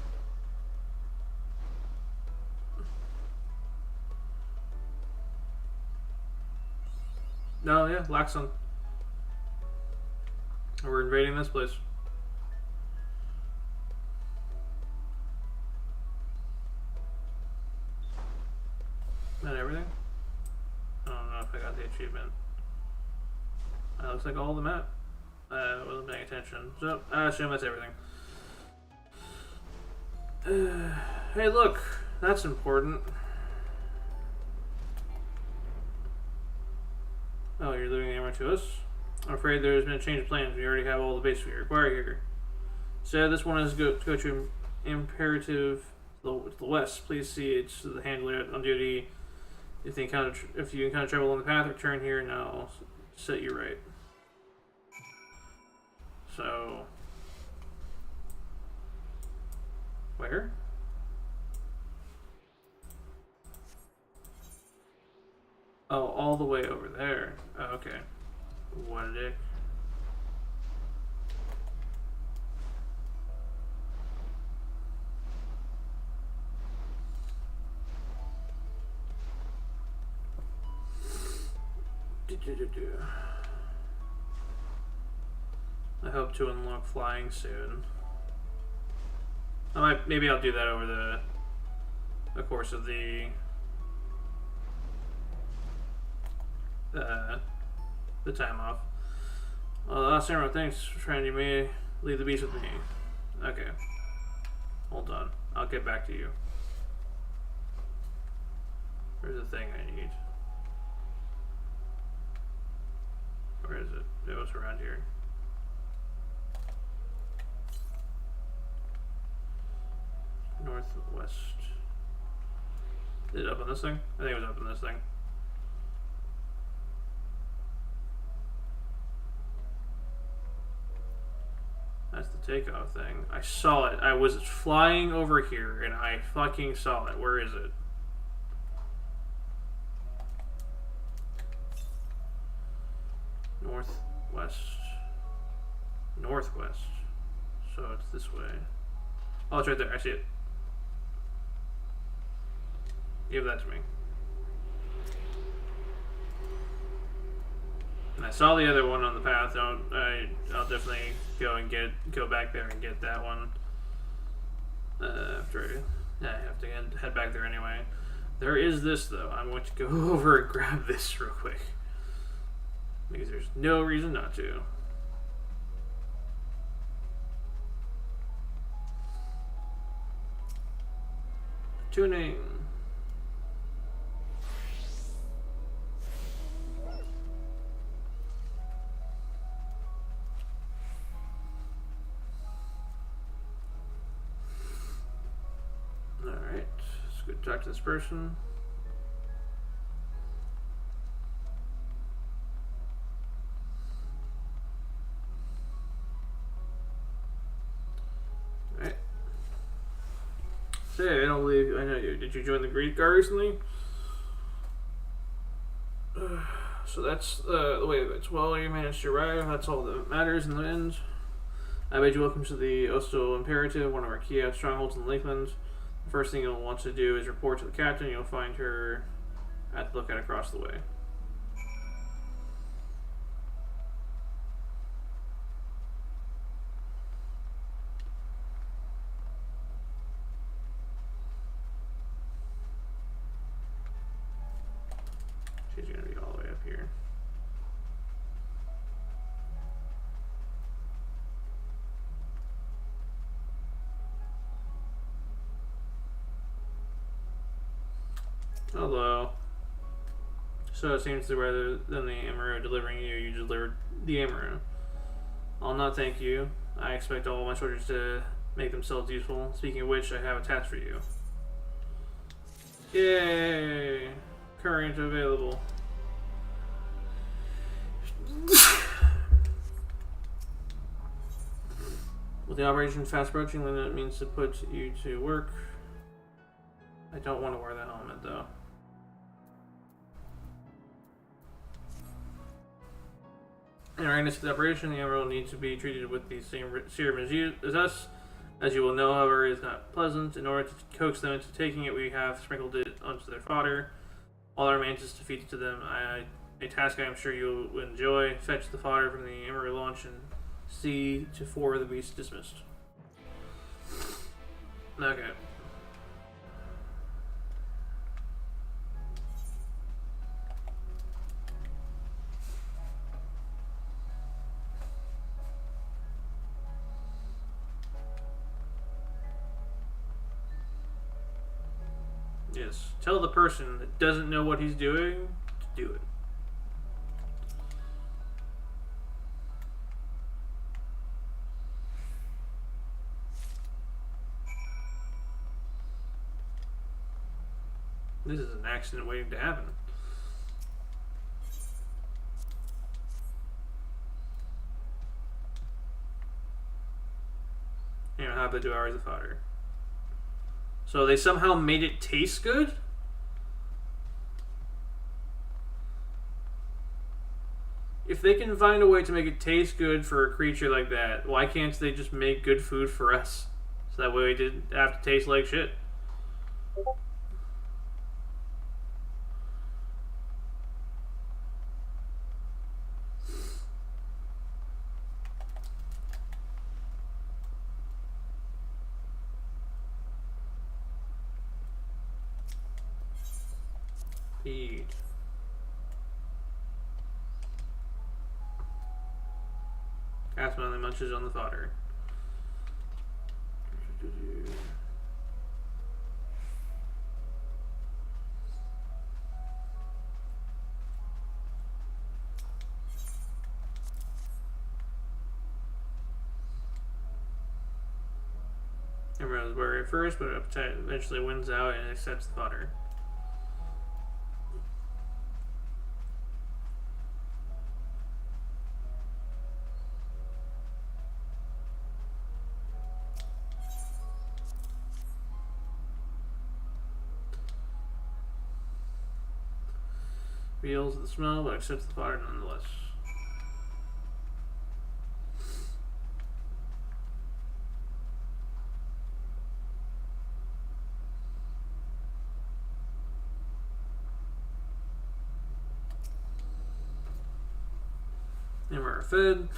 No, yeah, Laxon. We're invading this place. That everything? I don't know if I got the achievement. That looks like all the map. I wasn't paying attention. So, I assume that's everything. Hey look, that's important. Oh, you're leaving the armor to us? I'm afraid there's been a change of plans. We already have all the base we require here. So this one is go to imperative to the west. Please see it's the handler on duty. If you encounter trouble on the path, return here and I'll set you right. So, where? Oh, all the way over there. Oh, okay. What a dick. I hope to unlock flying soon. Maybe I'll do that over the course of the time off. Well, the last arrow, thanks, friend. You may leave the beast with me. Okay. Hold on. I'll get back to you. Where's the thing I need? Where is it? It was around here. Northwest. Is it up on this thing? I think it was up on this thing. That's the takeoff thing. I saw it. I was flying over here and I fucking saw it. Where is it? Northwest. Northwest. So it's this way. Oh, it's right there. I see it. Give that to me. And I saw the other one on the path. I'll definitely go back there and get that one. After I have to head back there anyway. There is this though. I'm going to go over and grab this real quick because there's no reason not to. Tuning. Alright, let's go talk to this person. Alright. Say, I don't believe I know you. Did you join the Greek Guard recently? So that's the way of it. Well, you managed to arrive. That's all that matters in the end. I bid you welcome to the Ostal Imperative, one of our key strongholds in Lakeland. The first thing you'll want to do is report to the captain. You'll find her at the lookout across the way. Hello. So it seems that rather than the Amaru delivering you, you delivered the Amaru. I'll not thank you. I expect all my soldiers to make themselves useful. Speaking of which, I have a task for you. Yay! Current available. With the operation fast approaching, then it means to put you to work. I don't want to wear the helmet though. In readiness to the operation, the Emerald needs to be treated with the same serum as us. As you will know, however, is not pleasant. In order to coax them into taking it, we have sprinkled it onto their fodder. All that remains is to feed it to them. A task I am sure you will enjoy. Fetch the fodder from the Emerald launch and see to 4 of the beasts dismissed. Okay. Yes. Tell the person that doesn't know what he's doing to do it. This is an accident waiting to happen. You know, how about 2 hours of fodder? So they somehow made it taste good? If they can find a way to make it taste good for a creature like that, why can't they just make good food for us? So that way we didn't have to taste like shit. Feed. Asmodee munches on the fodder. Emerald is wary at first, but appetite eventually wins out and accepts the fodder. Feels the smell, but accepts the fodder nonetheless. And we're fed.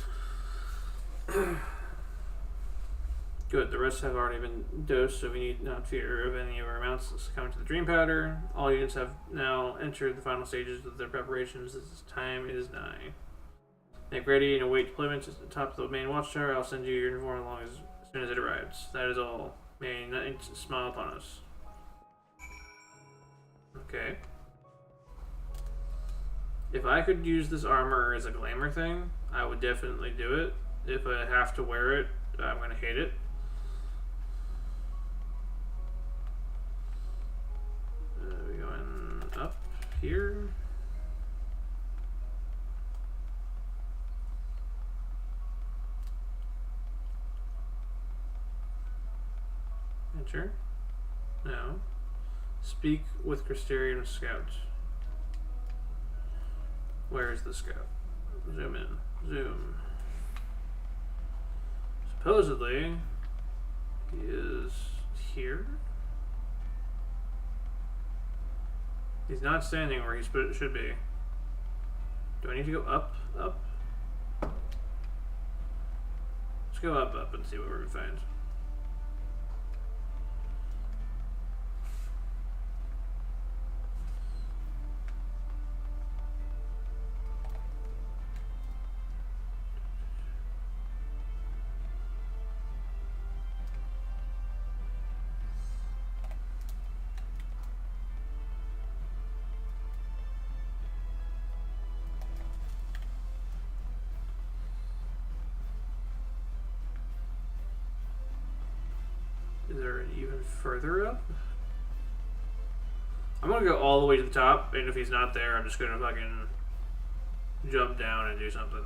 Good, the rest have already been dosed, so we need not fear of any of our mounts succumbing to the dream powder. All units have now entered the final stages of their preparations. This time is nigh. Make ready and await deployment at the top of the main watchtower. I'll send you your uniform along as soon as it arrives. That is all. May night smile upon us. Okay. If I could use this armor as a glamour thing, I would definitely do it. If I have to wear it, I'm gonna hate it. We're going up here. Enter. No. Speak with Crystarian Scout. Where is the scout? Zoom in. Zoom. Supposedly, he is here. He's not standing where he should be. Do I need to go up? Up? Let's go up and see what we find. further up? I'm gonna go all the way to the top, and if he's not there, I'm just gonna fucking jump down and do something.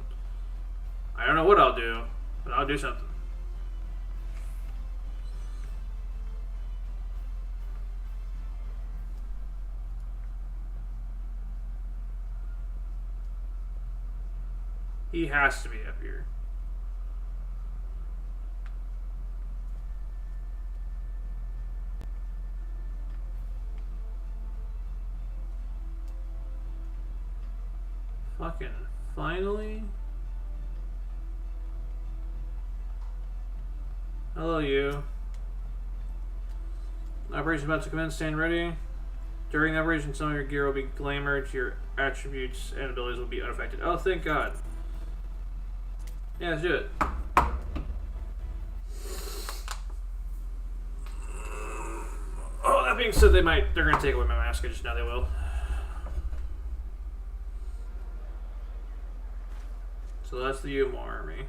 I don't know what I'll do, but I'll do something. He has to be up here. Fucking finally. Hello, you. Operation about to commence. Stand ready. During the operation, some of your gear will be glamored. Your attributes and abilities will be unaffected. Oh, thank God. Yeah, let's do it. Oh, that being said, they're gonna take away my mask. I just know they will. So that's the Yuma army.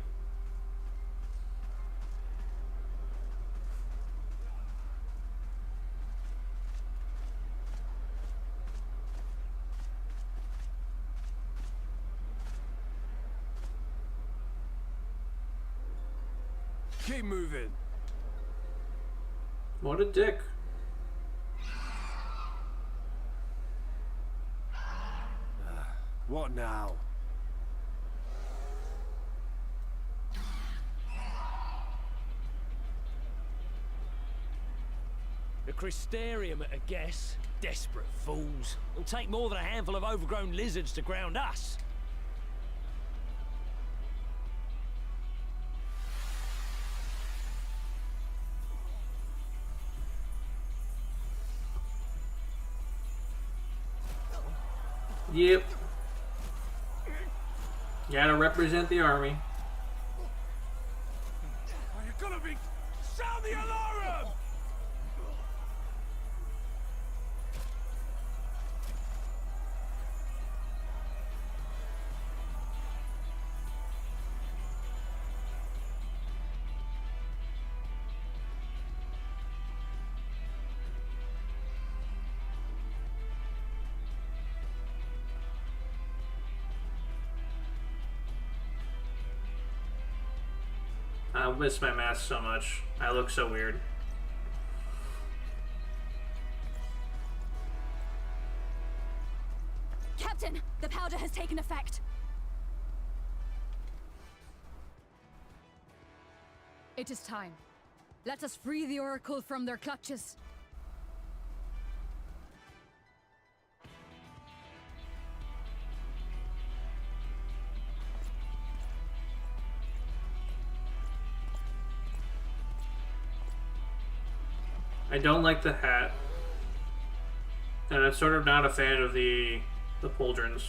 Keep moving. What a dick. What now? The Crystarium at a guess. Desperate fools. It'll take more than a handful of overgrown lizards to ground us. Yep. Gotta represent the army. Are you gonna be... Sound the alarm! I miss my mask so much. I look so weird. Captain, the powder has taken effect. It is time. Let us free the Oracle from their clutches. I don't like the hat. And I'm sort of not a fan of the pauldrons.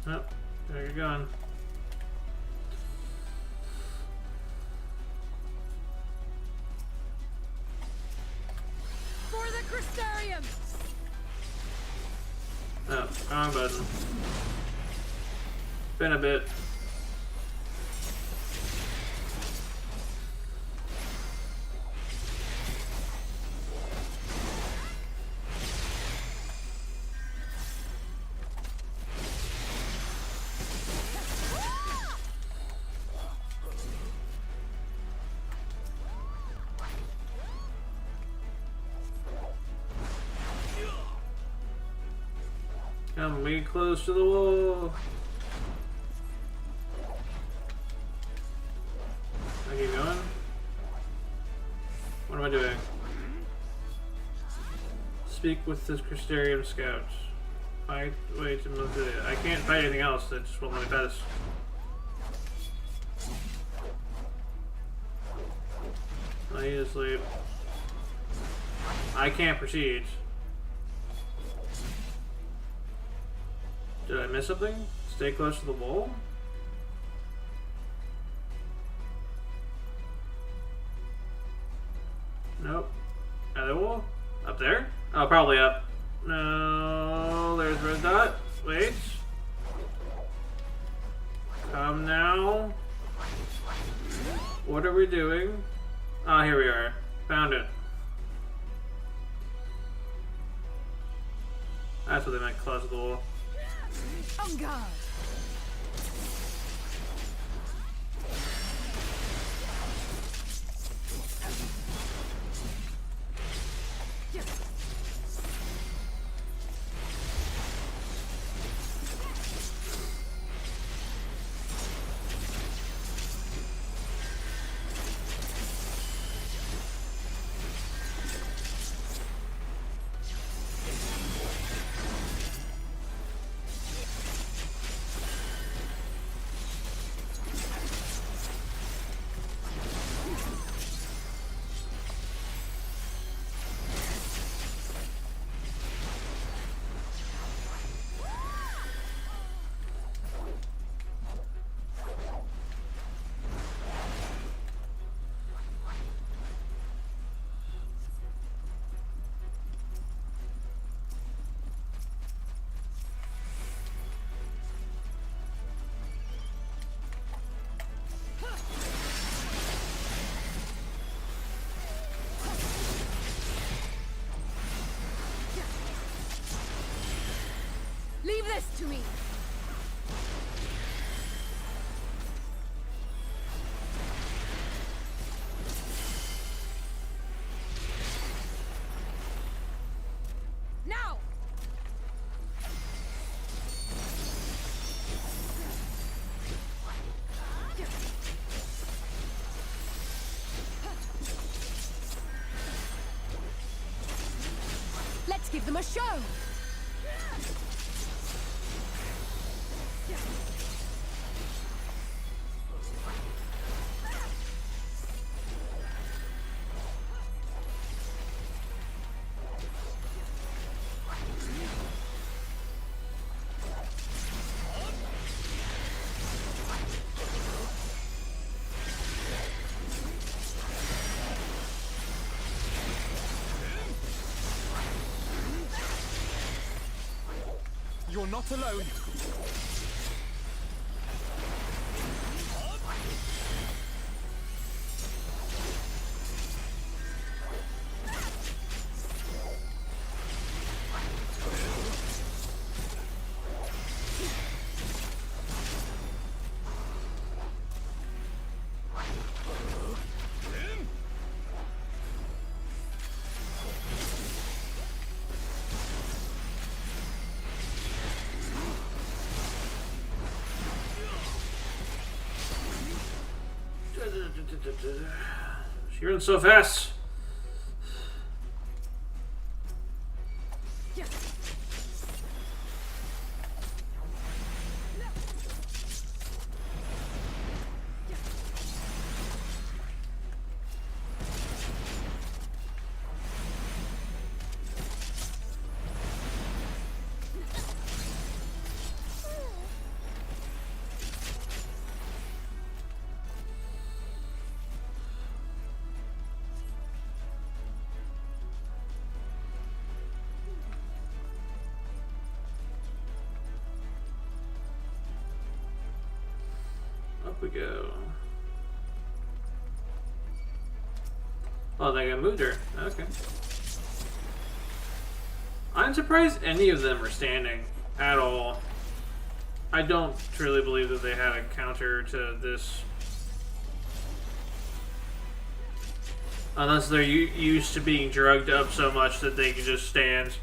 Oh, there you're going. For the Crystarium! Oh, wrong button. Been a bit. Come way close to the wall. I keep going. am I doing? Speak with the Crystarium Scout. Fight way to move it. I can't fight anything else, that just won't let me pass. I need to sleep. I can't proceed. Did I miss something? Stay close to the wall? Nope. Other wall? Up there? Oh, probably up. No, there's red dot. Wait. Come now. What are we doing? Ah, here we are. Found it. That's what they meant, close to the wall. On guard. Leave this to me. Now. Let's give them a show. You're not alone. She runs so fast. Up we go. Oh, they got moved her. Okay. I'm surprised any of them are standing at all. I don't truly believe that they had a counter to this. Unless they're used to being drugged up so much that they can just stand.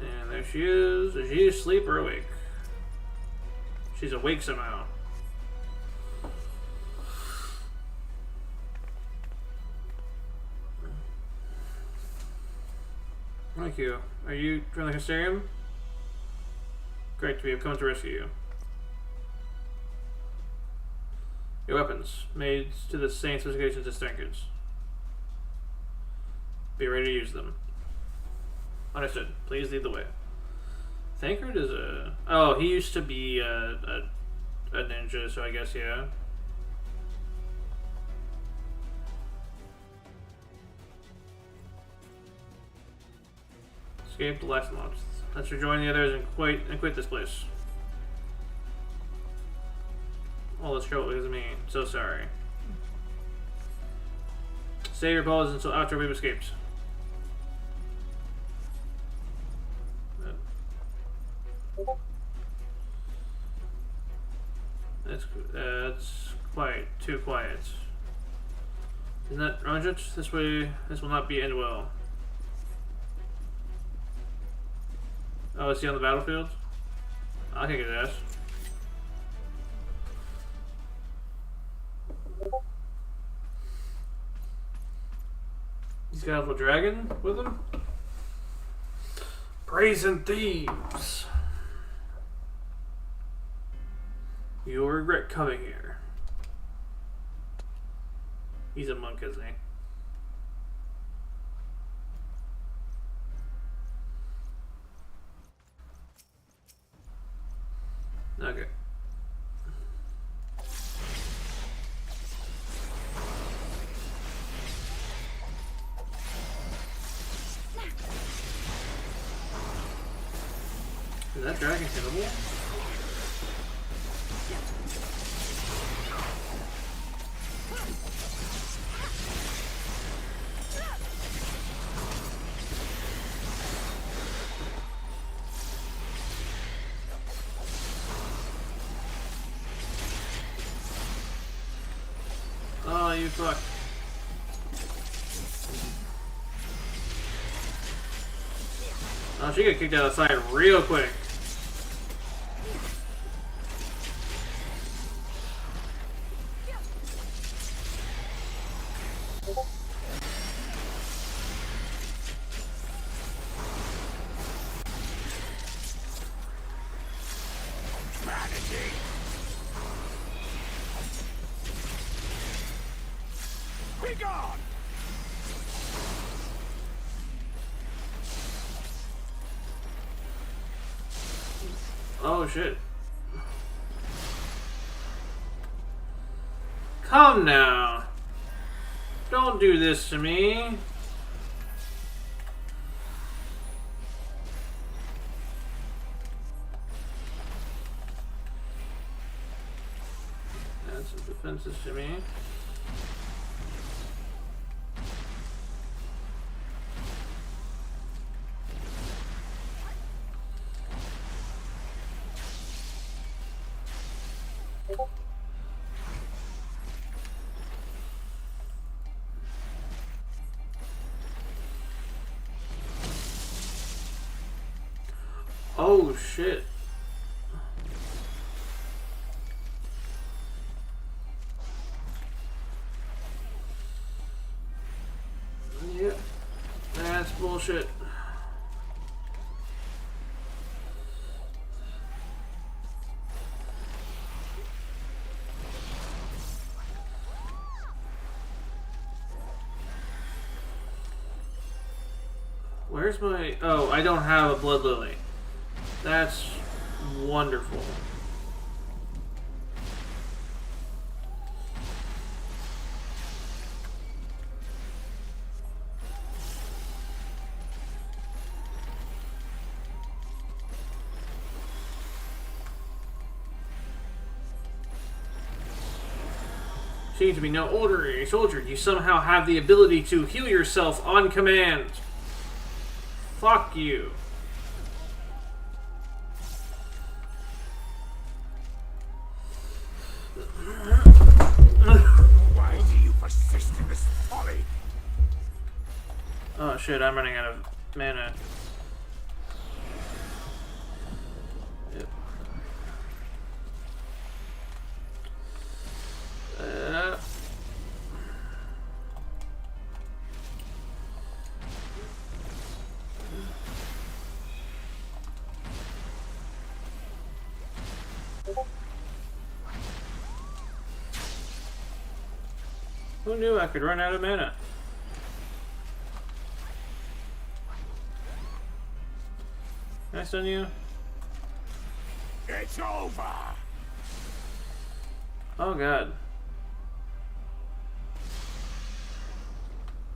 And there she is. Is she asleep or awake? She's awake somehow. Thank you. Are you from the Hysterium? Great, we have come to rescue you. Your weapons, made to the same specifications as tankards. Be ready to use them. Understood. Please lead the way. Tankard is a... Oh, he used to be a ninja, so I guess, yeah. Escape the last launch. Let's rejoin the others and quit this place. All this trouble because of me. So sorry. Save your apologies until after we've escaped. That's quiet. Too quiet. Isn't that Ranjit? This way, this will not be end well. Oh, is he on the battlefield? I'll kick his ass. He's got a little dragon with him? Brazen thieves! You'll regret coming here. He's a monk, isn't he? Okay. Is that dragon hittable? Oh, you fuck. Oh, she got kicked out of sight real quick. Be gone! Oh shit. Come now. Don't do this to me. Add some defenses to me. Oh shit. Yeah, that's bullshit. Where's my... Oh, I don't have a blood lily. That's wonderful. Seems to be no ordinary soldier. You somehow have the ability to heal yourself on command. Fuck you. Why do you persist in this folly? Oh shit, I'm running out of mana. Yep. Who knew I could run out of mana? Can I stun you? It's over! Oh god.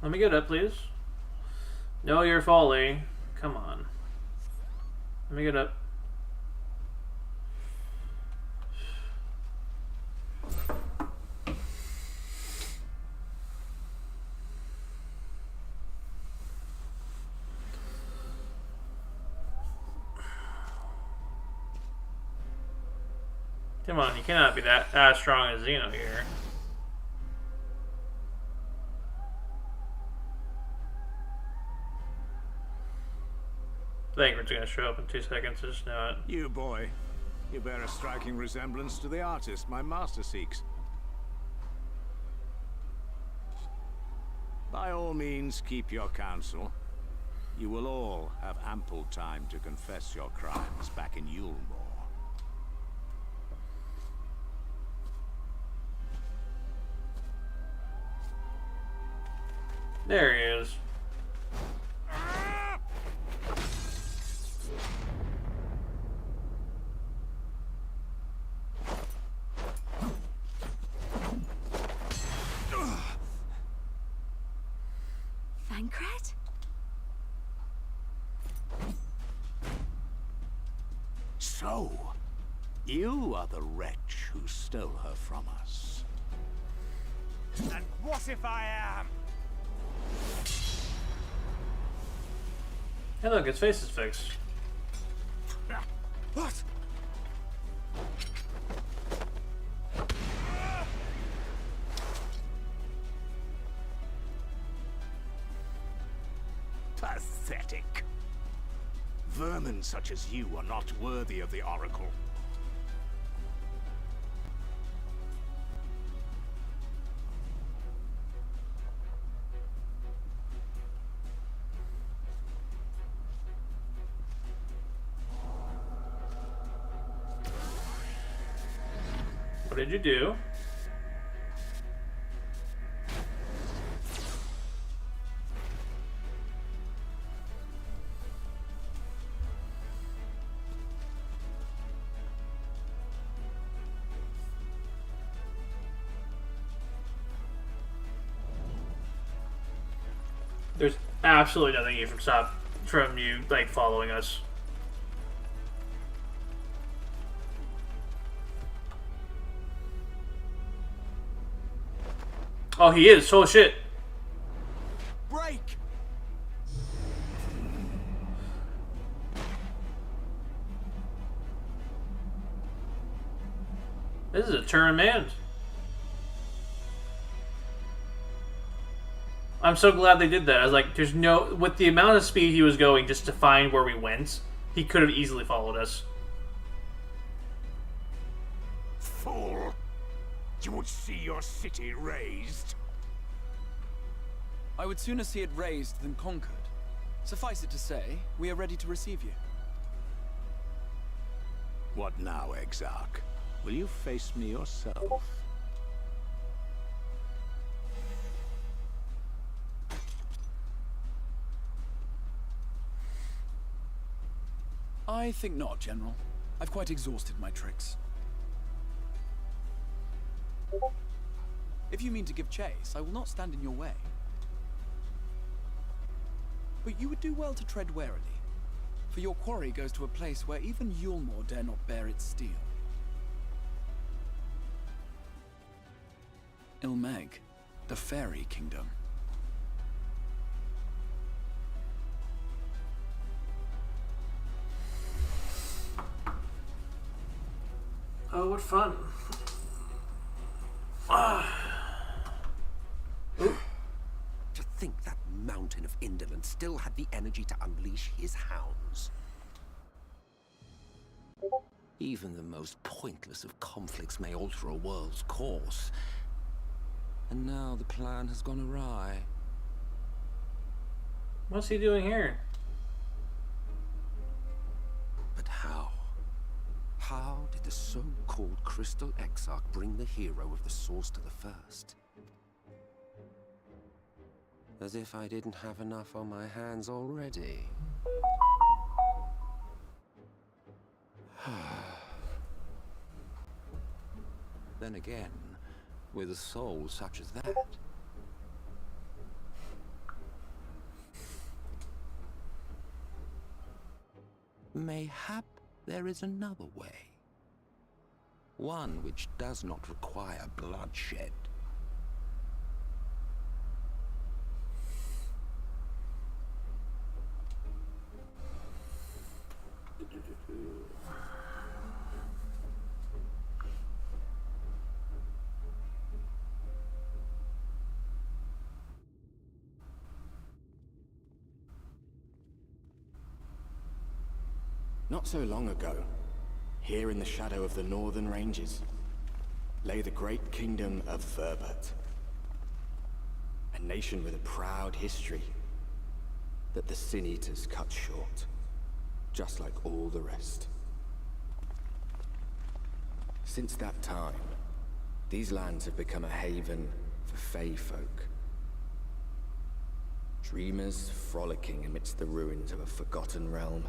Let me get up, please. No, you're falling. Come on. Let me get up. Come on, you cannot be that as strong as Xeno here. Langford's gonna show up in 2 seconds, just know it. You boy, you bear a striking resemblance to the artist my master seeks. By all means, keep your counsel. You will all have ample time to confess your crimes back in Yulmore. There he is. Thancred? So, you are the wretch who stole her from us. And what if I am? Hey look, his face is fixed. What? Pathetic. Vermin such as you are not worthy of the Oracle. What did you do? There's absolutely nothing you can stop from you like following us. Oh, he is. Oh shit. Break! This is a turn man. I'm so glad they did that. I was like, there's no... With the amount of speed he was going just to find where we went, he could have easily followed us. Fool! You would see your city razed. I would sooner see it razed than conquered. Suffice it to say, we are ready to receive you. What now, Exarch? Will you face me yourself? I think not, General. I've quite exhausted my tricks. If you mean to give chase, I will not stand in your way. But you would do well to tread warily, for your quarry goes to a place where even Yulmore dare not bear its steel. Ilmeg, the Fairy Kingdom. Oh, what fun. To think that mountain of indolence still had the energy to unleash his hounds. Even the most pointless of conflicts may alter a world's course. And now the plan has gone awry. What's he doing here? But how? How did the so-called Crystal Exarch bring the hero of the Source to the First? As if I didn't have enough on my hands already. Then again, with a soul such as that, mayhap there is another way. One which does not require bloodshed. Not so long ago, here in the shadow of the northern ranges, lay the great kingdom of Verbert. A nation with a proud history that the Sin Eaters cut short, just like all the rest. Since that time, these lands have become a haven for Fey folk. Dreamers frolicking amidst the ruins of a forgotten realm.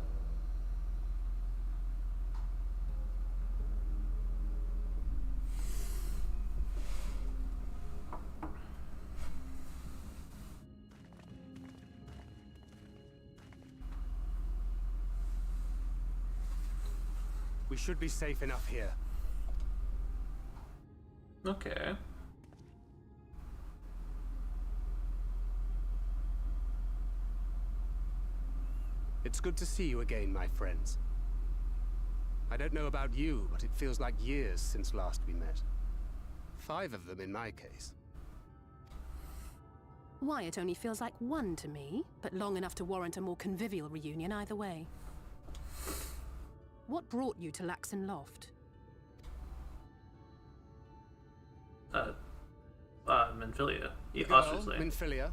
We should be safe enough here. Okay. It's good to see you again, my friends. I don't know about you, but it feels like years since last we met. 5 of them in my case. Why, it only feels like 1 to me, but long enough to warrant a more convivial reunion either way. What brought you to Laxon Loft? Minfilia. The Ostrich girl, Lane. Minfilia.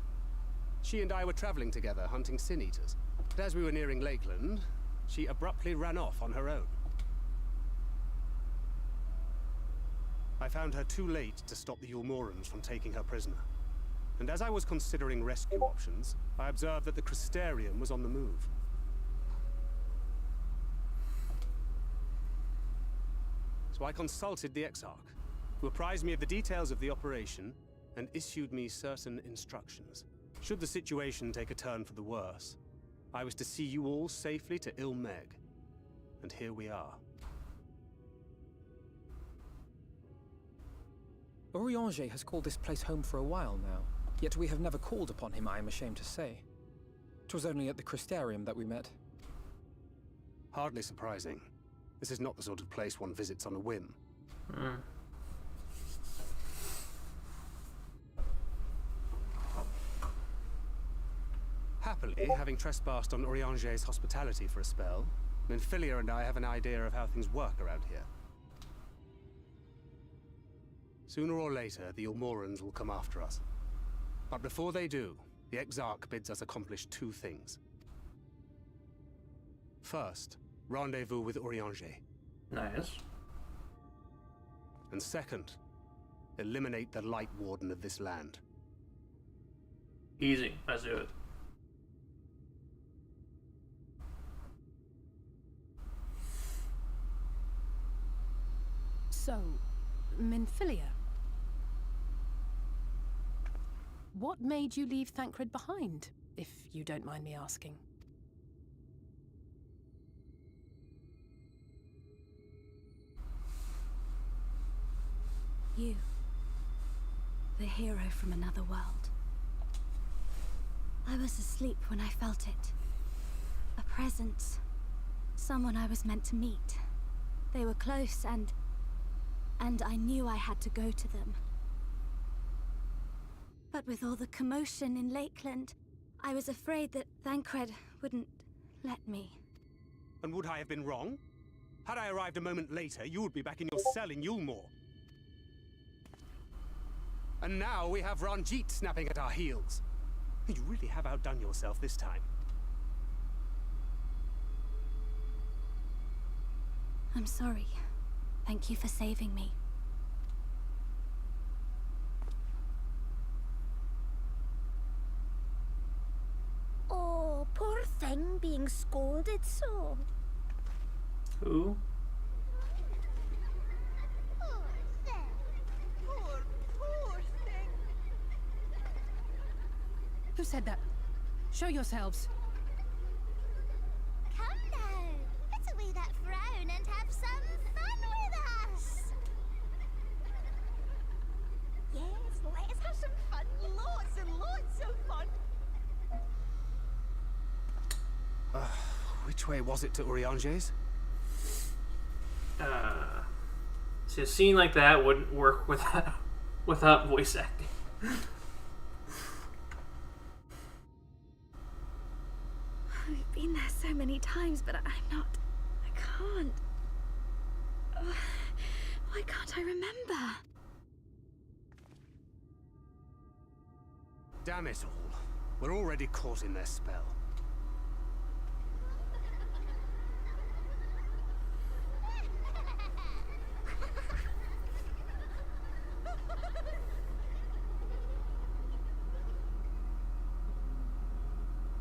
She and I were traveling together, hunting Sin Eaters. But as we were nearing Lakeland, she abruptly ran off on her own. I found her too late to stop the Ulmorans from taking her prisoner. And as I was considering rescue options, I observed that the Crystarium was on the move. So I consulted the Exarch, who apprised me of the details of the operation and issued me certain instructions. Should the situation take a turn for the worse, I was to see you all safely to Ilmeg. And here we are. Orianger has called this place home for a while now, yet we have never called upon him, I am ashamed to say. 'Twas only at the Crystarium that we met. Hardly surprising. This is not the sort of place one visits on a whim. Happily, having trespassed on Orianger's hospitality for a spell, Minfilia and I have an idea of how things work around here. Sooner or later, the Ulmorans will come after us. But before they do, the Exarch bids us accomplish 2 things. First, rendezvous with Orianger. Nice. And second, eliminate the Light Warden of this land. Easy. Let's do it. So, Minfilia. What made you leave Thancred behind, if you don't mind me asking? You. The hero from another world. I was asleep when I felt it. A presence. Someone I was meant to meet. They were close and I knew I had to go to them. But with all the commotion in Lakeland, I was afraid that Thancred wouldn't let me. And would I have been wrong? Had I arrived a moment later, you would be back in your cell in Yulmore. And now we have Ranjit snapping at our heels. You really have outdone yourself this time. I'm sorry. Thank you for saving me. thing being scalded sore. Who? Who said that? Show yourselves. Come now, put away that frown and have some fun with us. Yes, let's have some fun. Lots and lots of fun. Which way was it to Urianger's? See, a scene like that wouldn't work without voice acting. We've been there so many times, but I can't. Why can't I remember? Damn it all. We're already caught in their spell.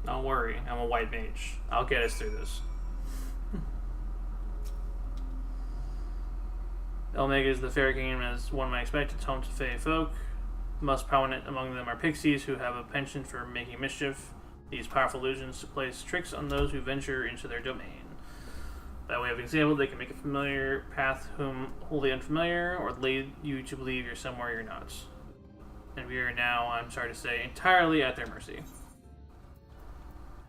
Don't worry, I'm a white mage. I'll get us through this. Omega is the Fairy Kingdom, as one might expect. It's home to Fey folk. Most prominent among them are pixies, who have a penchant for making mischief. These powerful illusions to place tricks on those who venture into their domain. By way of example, they can make a familiar path wholly unfamiliar, or lead you to believe you're somewhere you're not. And we are now, I'm sorry to say, entirely at their mercy.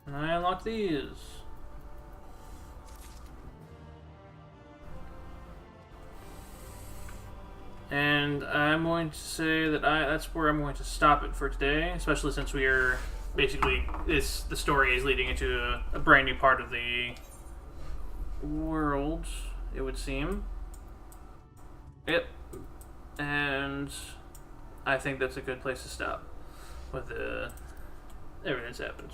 And I unlock these. And I'm going to say that that's where I'm going to stop it for today, especially since we are basically the story is leading into a brand new part of the world, it would seem. Yep. And I think that's a good place to stop with everything that's happened.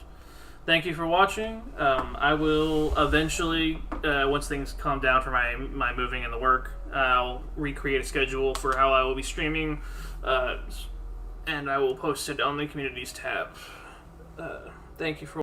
Thank you for watching. I will eventually, once things calm down for my moving and the work, I'll recreate a schedule for how I will be streaming, and I will post it on the communities tab. Thank you for